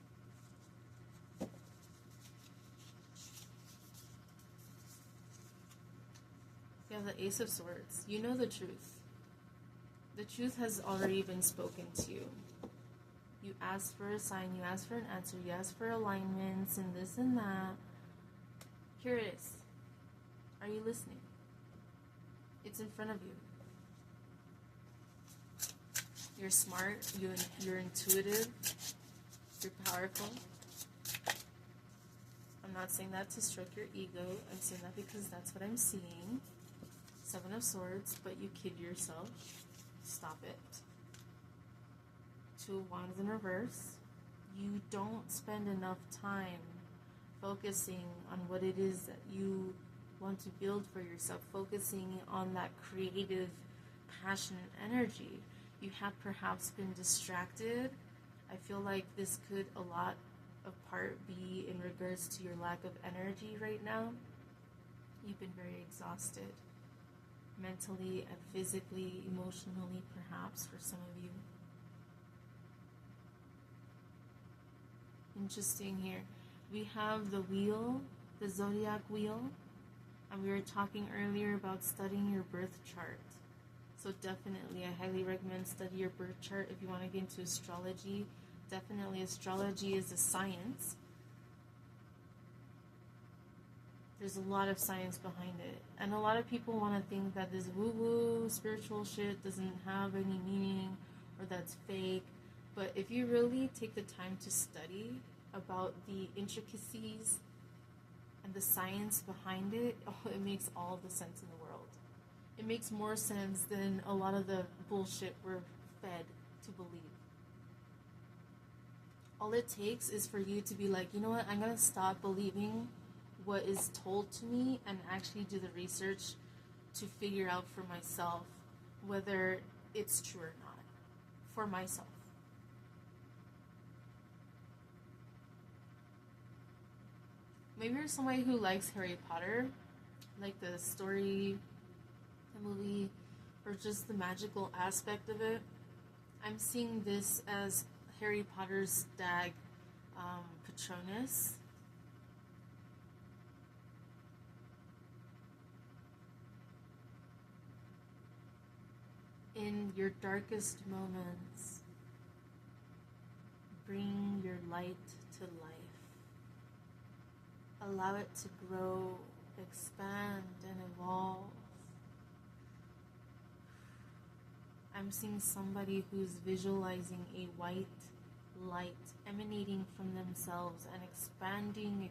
You have the Ace of Swords. You know the truth. The truth has already been spoken to you. You asked for a sign, you asked for an answer, you asked for alignments and this and that. Here it is. Are you listening? It's in front of you. You're smart, you're intuitive, you're powerful. I'm not saying that to stroke your ego. I'm saying that because that's what I'm seeing. Seven of Swords, but you kid yourself. Stop it. Two of Wands in reverse. You don't spend enough time focusing on what it is that you want to build for yourself, focusing on that creative, passionate energy. You have perhaps been distracted. I feel like this could a lot of part be in regards to your lack of energy right now. You've been very exhausted. Mentally and physically, emotionally, perhaps, for some of you. Interesting here. We have the wheel, the zodiac wheel, and we were talking earlier about studying your birth chart. So definitely, I highly recommend study your birth chart if you want to get into astrology. Definitely, astrology is a science. There's a lot of science behind it. And a lot of people want to think that this woo-woo spiritual shit doesn't have any meaning or that's fake. But if you really take the time to study about the intricacies and the science behind it, it makes all the sense in the world. It makes more sense than a lot of the bullshit we're fed to believe. All it takes is for you to be like, you know what, I'm going to stop believing what is told to me and actually do the research to figure out for myself whether it's true or not. For myself. Maybe you're somebody who likes Harry Potter, like the story, the movie, or just the magical aspect of it. I'm seeing this as Harry Potter's stag, Patronus. In your darkest moments, bring your light to life. Allow it to grow, expand, and evolve. I'm seeing somebody who's visualizing a white light emanating from themselves and expanding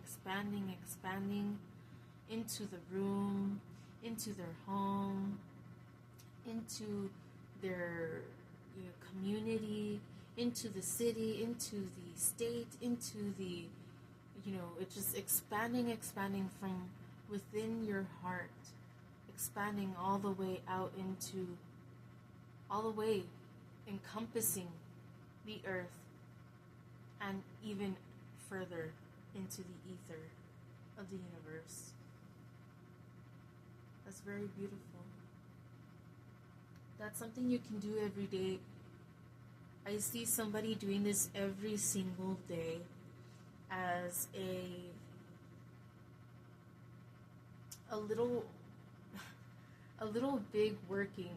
into the room, into their home, into their community, into the city, into the state, into the, it's just expanding from within your heart, expanding all the way out into, all the way encompassing the earth, and even further into the ether of the universe. That's very beautiful. That's something you can do every day. I see somebody doing this every single day as a little big working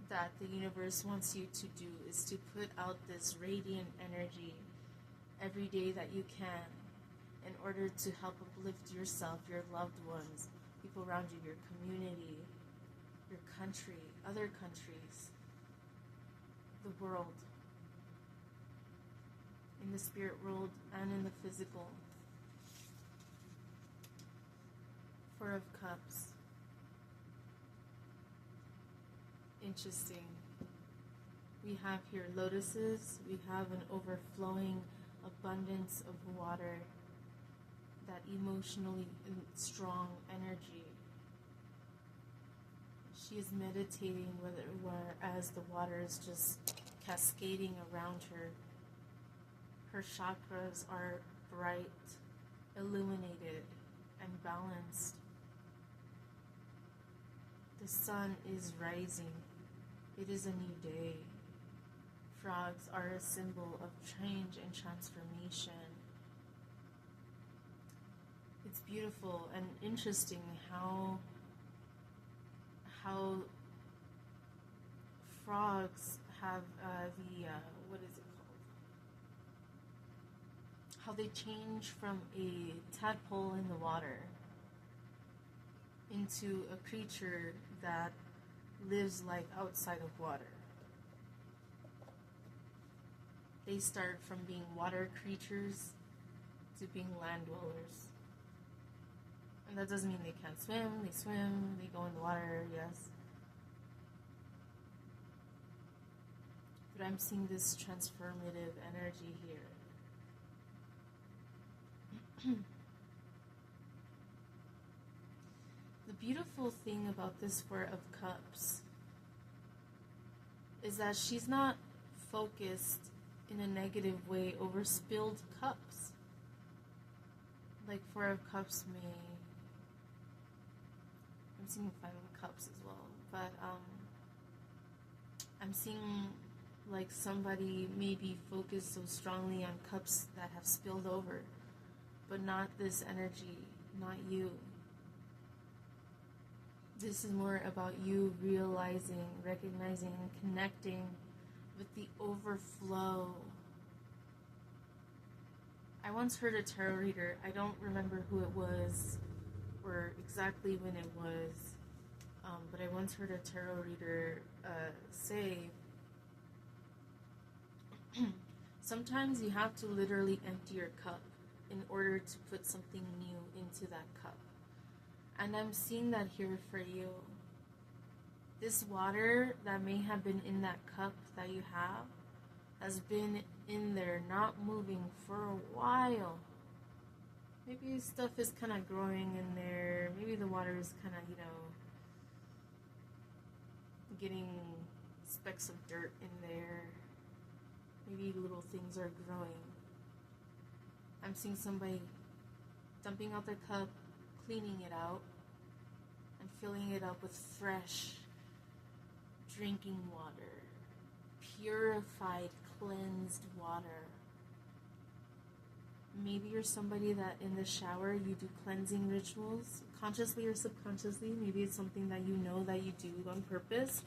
that the universe wants you to do is to put out this radiant energy every day that you can in order to help uplift yourself, your loved ones, people around you, your community, your country, other countries, the world, in the spirit world and in the physical. Four of Cups. Interesting. We have here lotuses. We have an overflowing abundance of water, that emotionally strong energy. She is meditating, whereas the water is just cascading around her. Her chakras are bright, illuminated, and balanced. The sun is rising. It is a new day. Frogs are a symbol of change and transformation. It's beautiful and interesting how frogs have what is it called? How they change from a tadpole in the water into a creature that lives like outside of water. They start from being water creatures to being land dwellers. And that doesn't mean they can't swim. They swim, they go in the water, yes. But I'm seeing this transformative energy here. The beautiful thing about this Four of Cups is that she's not focused in a negative way over spilled cups. Like Four of Cups may... I'm seeing Five of Cups as well, but I'm seeing like somebody maybe focused so strongly on cups that have spilled over, but not this energy, not you. This is more about you realizing, recognizing, and connecting with the overflow. I once heard a tarot reader, I don't remember who it was or exactly when it was, but I once heard a tarot reader say, sometimes you have to literally empty your cup in order to put something new into that cup. And I'm seeing that here for you. This water that may have been in that cup that you have has been in there, not moving for a while. Maybe stuff is kind of growing in there. Maybe the water is kind of, getting specks of dirt in there. Maybe little things are growing. I'm seeing somebody dumping out their cup, cleaning it out, and filling it up with fresh drinking water, purified, cleansed water. Maybe you're somebody that in the shower you do cleansing rituals, consciously or subconsciously. Maybe it's something that you know that you do on purpose,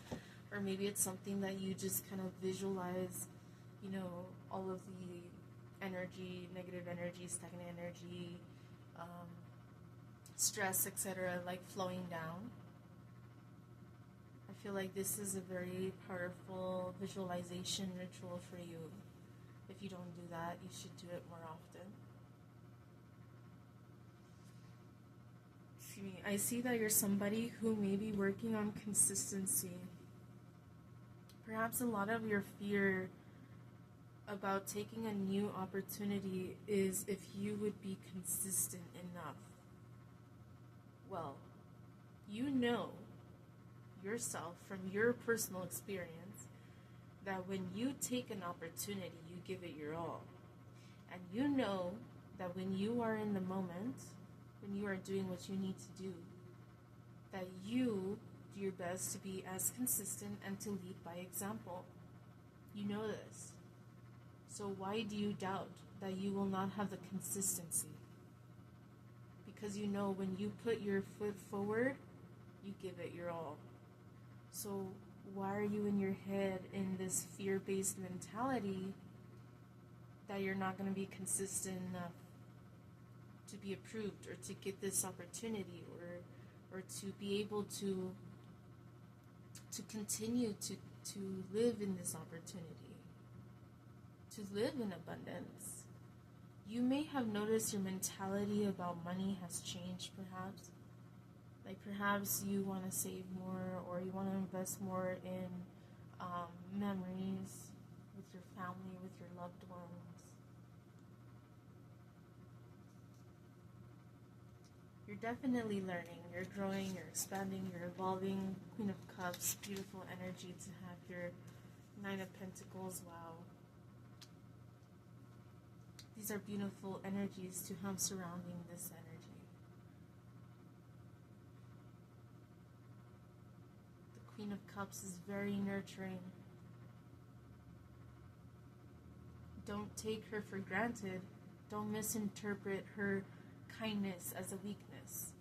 or maybe it's something that you just kind of visualize, all of the energy, negative energy, stagnant energy, stress, etc., like flowing down. I feel like this is a very powerful visualization ritual for you. If you don't do that, you should do it more often. Excuse me. I see that you're somebody who may be working on consistency. Perhaps a lot of your fear about taking a new opportunity is if you would be consistent enough. Well, you know yourself from your personal experience that when you take an opportunity, you give it your all. And you know that when you are in the moment, when you are doing what you need to do, that you do your best to be as consistent and to lead by example. You know this. So why do you doubt that you will not have the consistency? Because you know when you put your foot forward, you give it your all. So why are you in your head in this fear-based mentality that you're not going to be consistent enough to be approved or to get this opportunity or to be able to continue to live in this opportunity, to live in abundance? You may have noticed your mentality about money has changed, perhaps. Like perhaps you want to save more, or you want to invest more in memories with your family, with your loved ones. You're definitely learning, you're growing, you're expanding, you're evolving. Queen of Cups, beautiful energy to have your Nine of Pentacles. Wow. These are beautiful energies to have surrounding this energy. The Queen of Cups is very nurturing. Don't take her for granted. Don't misinterpret her kindness as a weakness.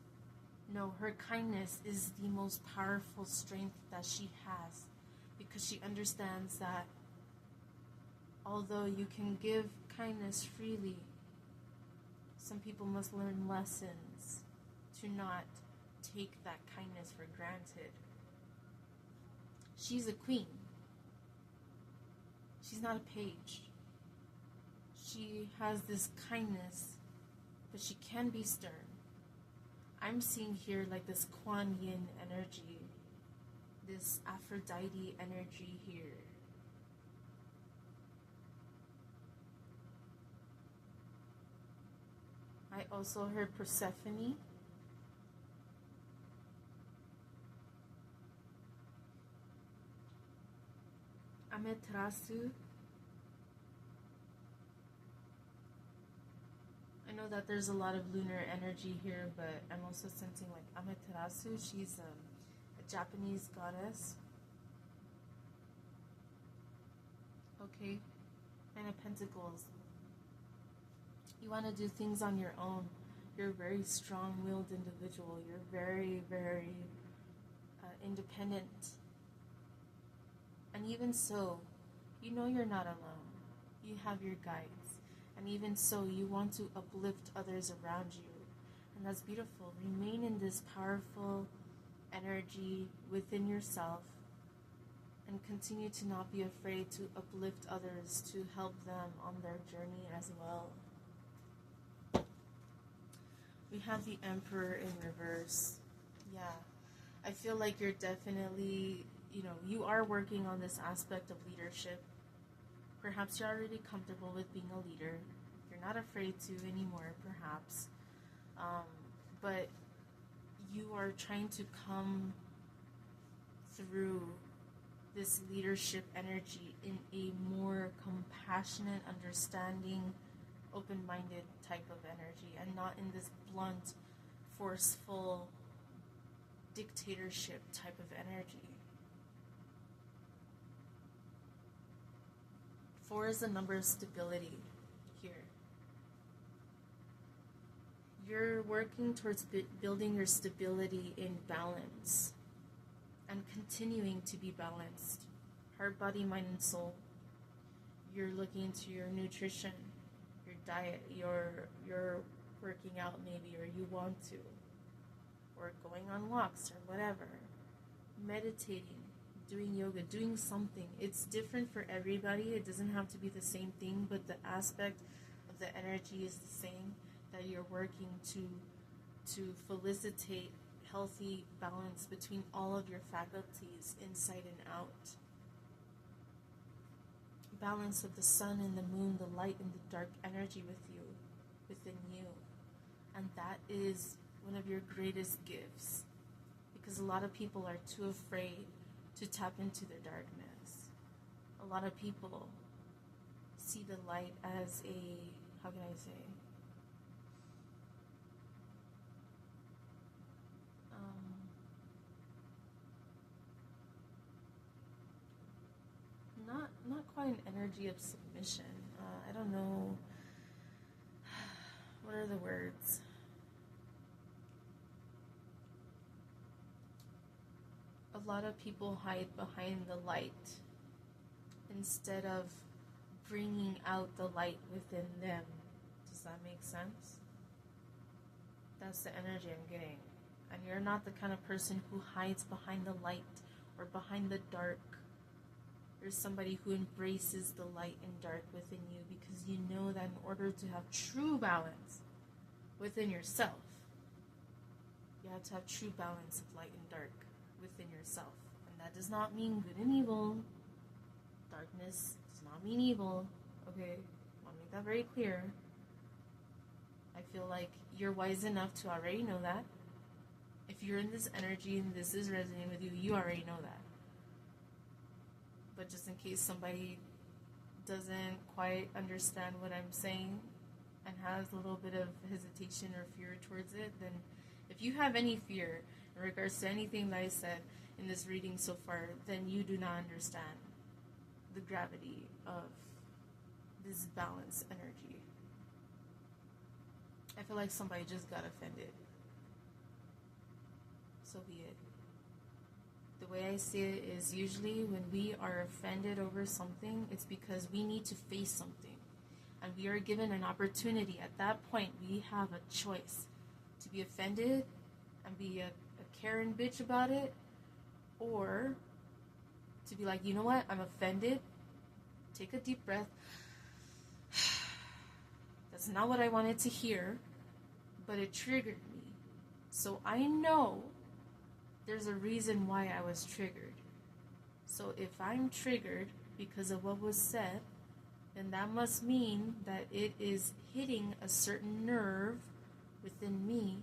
No, her kindness is the most powerful strength that she has, because she understands that although you can give kindness freely, some people must learn lessons to not take that kindness for granted. She's a queen. She's not a page. She has this kindness, but she can be stern. I'm seeing here like this Kuan Yin energy, this Aphrodite energy here. I also heard Persephone. Amaterasu. I know that there's a lot of lunar energy here, but I'm also sensing like Amaterasu. She's a Japanese goddess. Okay. Nine of Pentacles. You want to do things on your own. You're a very strong-willed individual. You're very, very independent. And even so, you know you're not alone. You have your guides. And even so, you want to uplift others around you. And that's beautiful. Remain in this powerful energy within yourself and continue to not be afraid to uplift others, to help them on their journey as well. We have the Emperor in reverse. Yeah, I feel like you're definitely, you are working on this aspect of leadership. Perhaps you're already comfortable with being a leader. You're not afraid to anymore, perhaps. But you are trying to come through this leadership energy in a more compassionate, understanding, open-minded type of energy, and not in this blunt, forceful, dictatorship type of energy. 4 is the number of stability here. You're working towards building your stability in balance and continuing to be balanced. Heart, body, mind, and soul. You're looking into your nutrition, your diet, you're working out maybe, or you want to, or going on walks or whatever, meditating, doing yoga, doing something. It's different for everybody. It doesn't have to be the same thing, but the aspect of the energy is the same, that you're working to felicitate healthy balance between all of your faculties, inside and out. Balance of the sun and the moon, the light and the dark energy within you. And that is one of your greatest gifts, because a lot of people are too afraid to tap into their darkness. A a lot of people see the light as a, how can I say, not quite an energy of submission. I don't know, what are the words? A lot of people hide behind the light instead of bringing out the light within them. Does that make sense? That's the energy I'm getting. And you're not the kind of person who hides behind the light or behind the dark. You're somebody who embraces the light and dark within you, because you know that in order to have true balance within yourself, you have to have true balance of light and dark within yourself. And that does not mean good and evil. Darkness does not mean evil. Okay? I want to make that very clear. I feel like you're wise enough to already know that. If you're in this energy and this is resonating with you, you already know that. But just in case somebody doesn't quite understand what I'm saying and has a little bit of hesitation or fear towards it, then if you have any fear in regards to anything that I said in this reading so far, then you do not understand the gravity of this balanced energy. I feel like somebody just got offended. So be it. The way I see it is, usually when we are offended over something, it's because we need to face something. And we are given an opportunity. At that point, we have a choice to be offended and be a Karen bitch about it, or to be like, you know what, I'm offended. Take a deep breath. That's not what I wanted to hear, but it triggered me. So I know there's a reason why I was triggered. So if I'm triggered because of what was said, then that must mean that it is hitting a certain nerve within me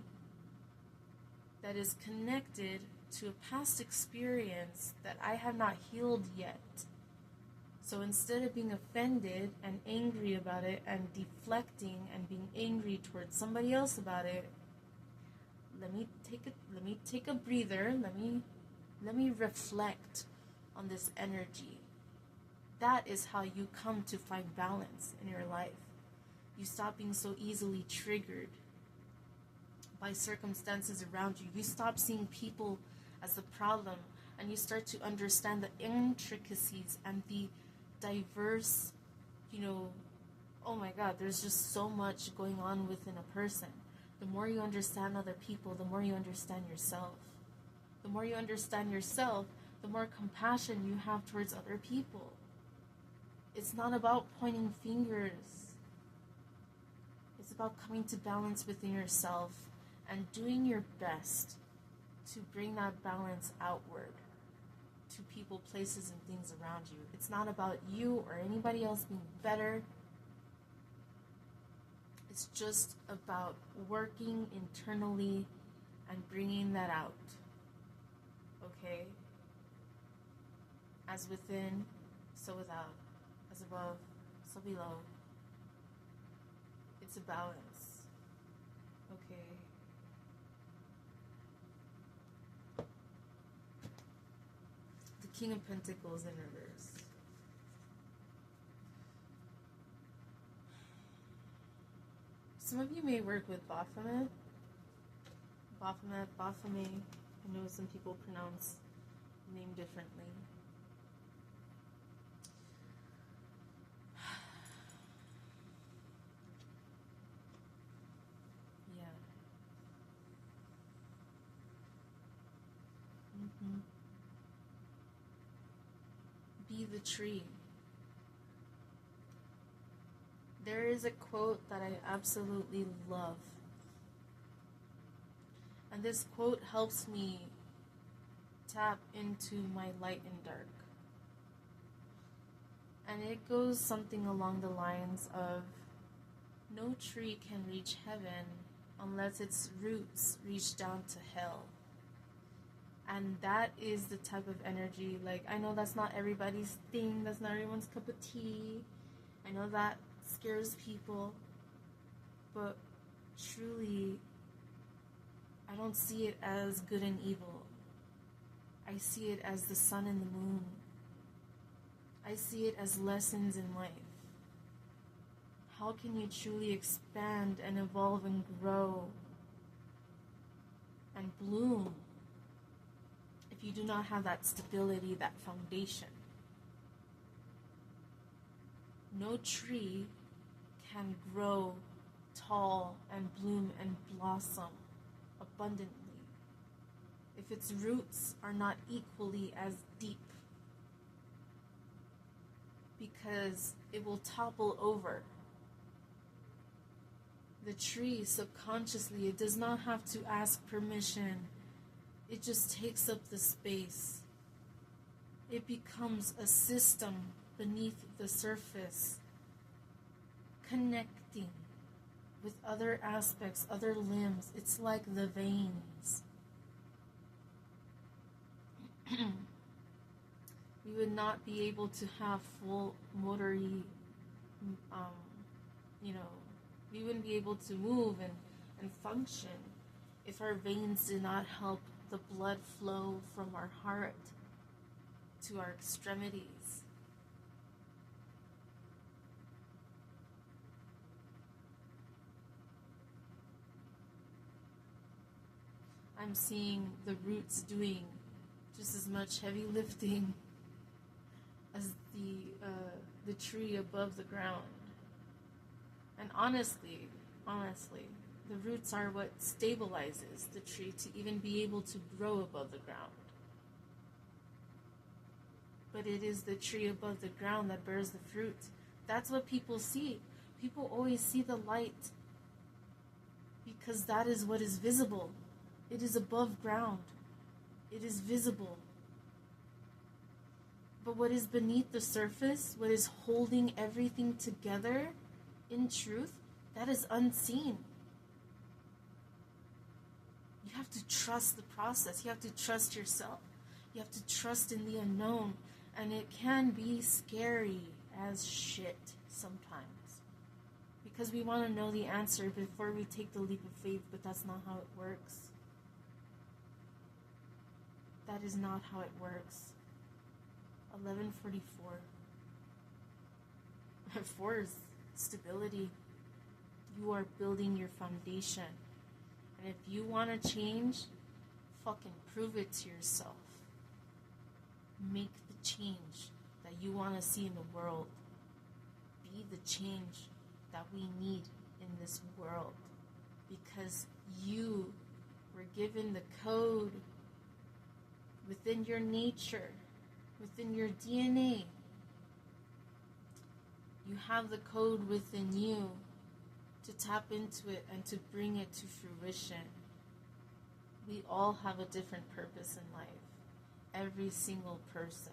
that is connected to a past experience that I have not healed yet. So instead of being offended and angry about it and deflecting and being angry towards somebody else about it, let me take a breather. Let me reflect on this energy. That is how you come to find balance in your life. You stop being so easily triggered by circumstances around you. You stop seeing people as the problem, and you start to understand the intricacies and the diverse, oh my God, there's just so much going on within a person. The more you understand other people, the more you understand yourself. The more you understand yourself, the more compassion you have towards other people. It's not about pointing fingers. It's about coming to balance within yourself and doing your best to bring that balance outward to people, places, and things around you. It's not about you or anybody else being better. It's just about working internally and bringing that out. Okay? As within, so without. As above, so below. It's a balance. Okay? The King of Pentacles in reverse. Some of you may work with Baphomet. Baphomet, Baphomet. I know some people pronounce the name differently. Yeah. Be the tree. There is a quote that I absolutely love. And this quote helps me tap into my light and dark. And it goes something along the lines of, no tree can reach heaven unless its roots reach down to hell. And that is the type of energy, like, I know that's not everybody's thing, that's not everyone's cup of tea. I know that scares people, but truly, I don't see it as good and evil. I see it as the sun and the moon. I see it as lessons in life. How can you truly expand and evolve and grow and bloom if you do not have that stability, that foundation? No tree can grow tall and bloom and blossom abundantly if its roots are not equally as deep, because it will topple over. The tree subconsciously, it does not have to ask permission. It just takes up the space. It becomes a system beneath the surface, connecting with other aspects, other limbs. It's like the veins. We would not be able to have full motory, we wouldn't be able to move and function if our veins did not help the blood flow from our heart to our extremities. I'm seeing the roots doing just as much heavy lifting as the tree above the ground. And honestly, the roots are what stabilizes the tree to even be able to grow above the ground. But it is the tree above the ground that bears the fruit. That's what people see. People always see the light because that is what is visible. It is above ground. It is visible. But what is beneath the surface, what is holding everything together in truth, that is unseen. You have to trust the process. You have to trust yourself. You have to trust in the unknown. And it can be scary as shit sometimes, because we want to know the answer before we take the leap of faith, but that's not how it works. That is not how it works. 11:44. 4 is stability. You are building your foundation. And if you want to change, fucking prove it to yourself. Make the change that you want to see in the world. Be the change that we need in this world. Because you were given the code within your nature, within your DNA. You have the code within you to tap into it and to bring it to fruition. We all have a different purpose in life. Every single person.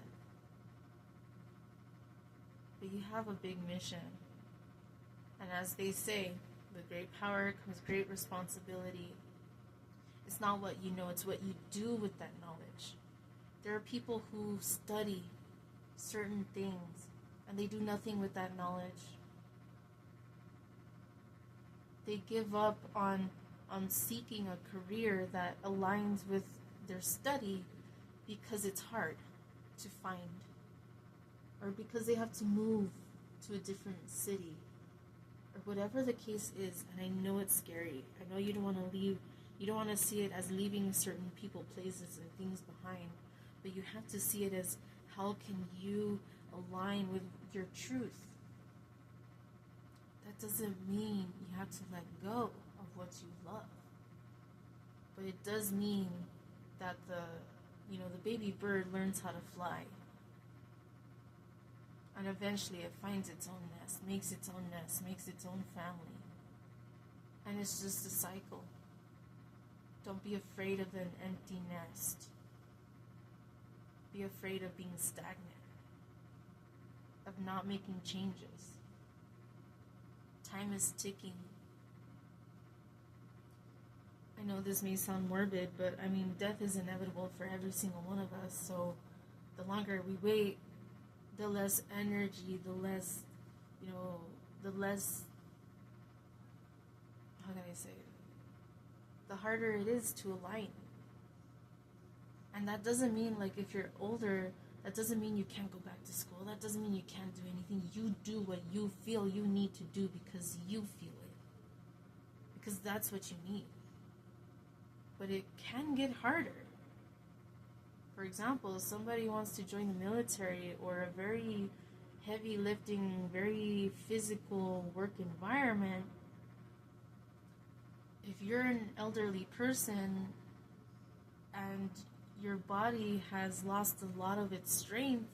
But you have a big mission. And as they say, with great power comes great responsibility. It's not what you know, it's what you do with that knowledge. There are people who study certain things and they do nothing with that knowledge. They give up on seeking a career that aligns with their study because it's hard to find, or because they have to move to a different city, or whatever the case is. And I know it's scary. I know you don't want to leave. You don't want to see it as leaving certain people, places, and things behind. But you have to see it as, how can you align with your truth? That doesn't mean you have to let go of what you love. But it does mean that the baby bird learns how to fly. And eventually it finds its own nest, makes its own family. And it's just a cycle. Don't be afraid of an empty nest. Be afraid of being stagnant, of not making changes. Time is ticking. I know this may sound morbid, but I mean, death is inevitable for every single one of us. So the longer we wait, the less energy, the less, the less, how can I say it? The harder it is to align. And that doesn't mean, like, if you're older, that doesn't mean you can't go back to school. That doesn't mean you can't do anything. You do what you feel you need to do because you feel it. Because that's what you need. But it can get harder. For example, if somebody wants to join the military or a very heavy lifting, very physical work environment, if you're an elderly person and your body has lost a lot of its strength,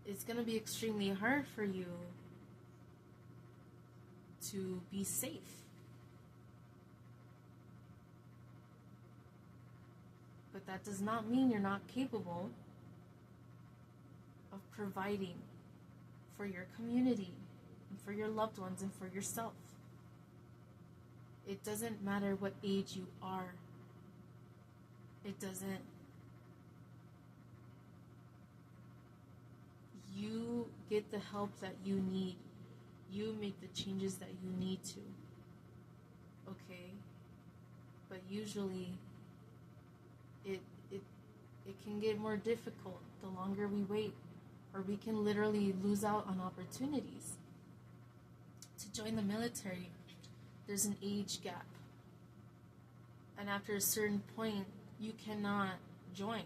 it's going to be extremely hard for you to be safe. But that does not mean you're not capable of providing for your community, and for your loved ones, and for yourself. It doesn't matter what age you are. It doesn't. You get the help that you need. You make the changes that you need to. Okay? But usually it can get more difficult the longer we wait, or we can literally lose out on opportunities. To join the military, there's an age gap. And after a certain point, you cannot join.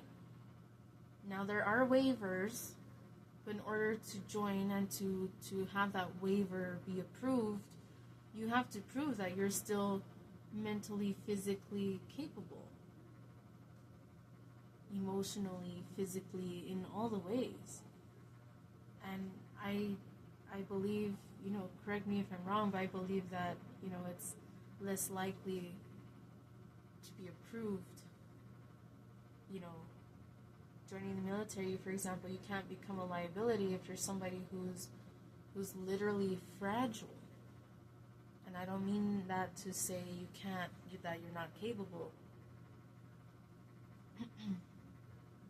Now, there are waivers, but in order to join and to have that waiver be approved, you have to prove that you're still mentally, physically capable. Emotionally, physically, in all the ways. And I believe, correct me if I'm wrong, but I believe that, it's less likely to be approved. Joining the military, for example, you can't become a liability if you're somebody who's literally fragile. And I don't mean that to say that you're not capable.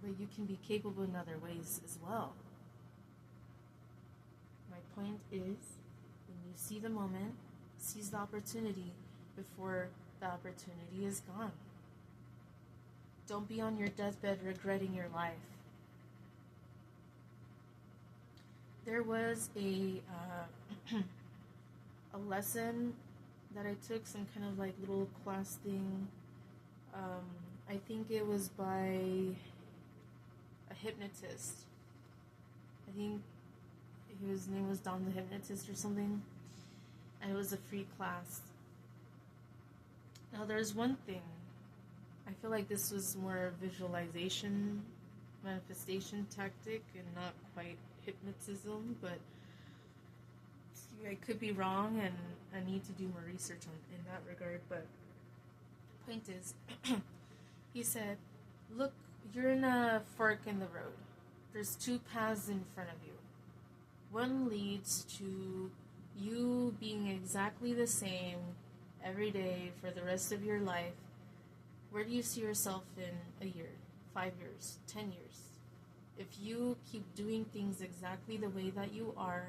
But you can be capable in other ways as well. My point is, when you see the moment, seize the opportunity before the opportunity is gone. Don't be on your deathbed regretting your life. There was a lesson that I took, some kind of like little class thing. I think it was by a hypnotist. I think his name was Don the Hypnotist or something. And it was a free class. Now there's one thing. I feel like this was more a visualization, manifestation tactic and not quite hypnotism, but I could be wrong and I need to do more research in that regard. But the point is, he said, look, you're in a fork in the road. There's two paths in front of you. One leads to you being exactly the same every day for the rest of your life. Where do you see yourself in a year, 5 years, 10 years? If you keep doing things exactly the way that you are,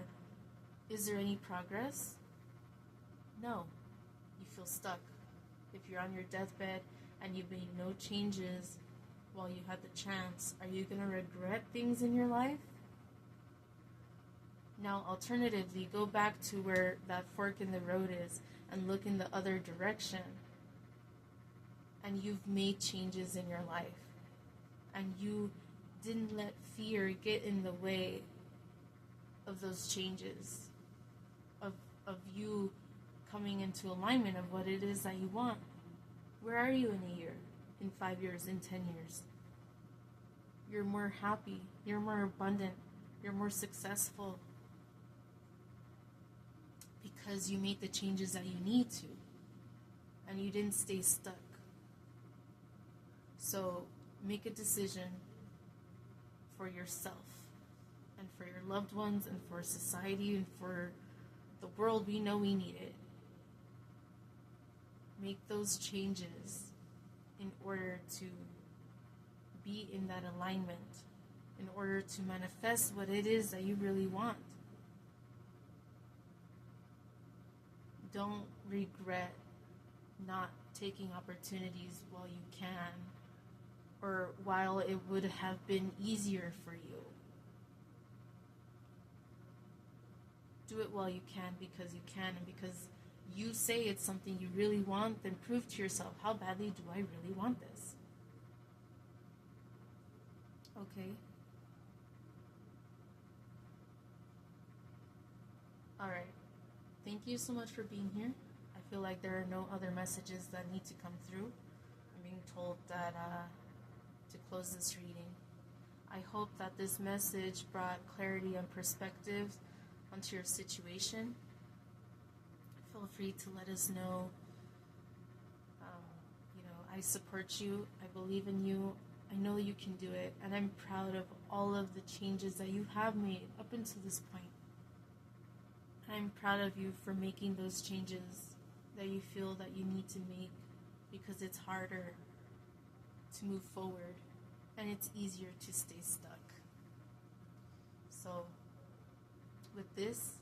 is there any progress? No. You feel stuck. If you're on your deathbed and you've made no changes while you had the chance, are you going to regret things in your life? Now, alternatively, go back to where that fork in the road is and look in the other direction. And you've made changes in your life. And you didn't let fear get in the way of those changes. Of you coming into alignment of what it is that you want. Where are you in a year, in 5 years, in 10 years? You're more happy, you're more abundant, you're more successful. Because you made the changes that you need to. And you didn't stay stuck. So make a decision for yourself and for your loved ones and for society and for the world. We know we need it. make those changes in order to be in that alignment, in order to manifest what it is that you really want. Don't regret not taking opportunities while you can, or while it would have been easier for you. Do it while you can, because you can, and because you say it's something you really want. Then prove to yourself, how badly do I really want this? Okay. Alright. Thank you so much for being here. I feel like there are no other messages that need to come through. I'm being told that to close this reading. I hope that this message brought clarity and perspective onto your situation. Feel free to let us know. I support you. I believe in you. I know you can do it. And I'm proud of all of the changes that you have made up until this point. I'm proud of you for making those changes that you feel that you need to make, because it's harder to move forward and it's easier to stay stuck. So with this,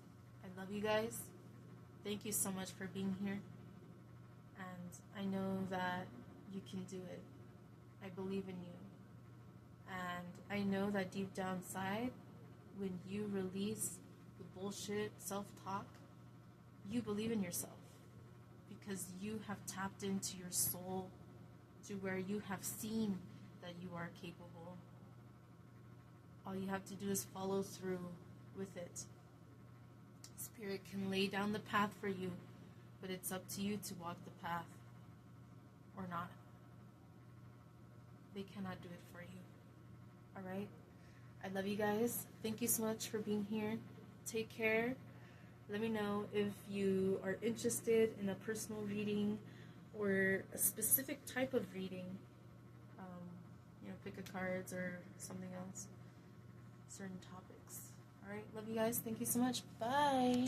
I love you guys. Thank you so much for being here. And I know that you can do it. I believe in you. And I know that deep down inside, when you release the bullshit self-talk, you believe in yourself, because you have tapped into your soul to where you have seen that you are capable. All you have to do is follow through with it. Spirit can lay down the path for you, but it's up to you to walk the path or not. They cannot do it for you. Alright? I love you guys. Thank you so much for being here. Take care. Let me know if you are interested in a personal reading or a specific type of reading. Pick a cards or something else. Certain topics. Alright, love you guys. Thank you so much. Bye.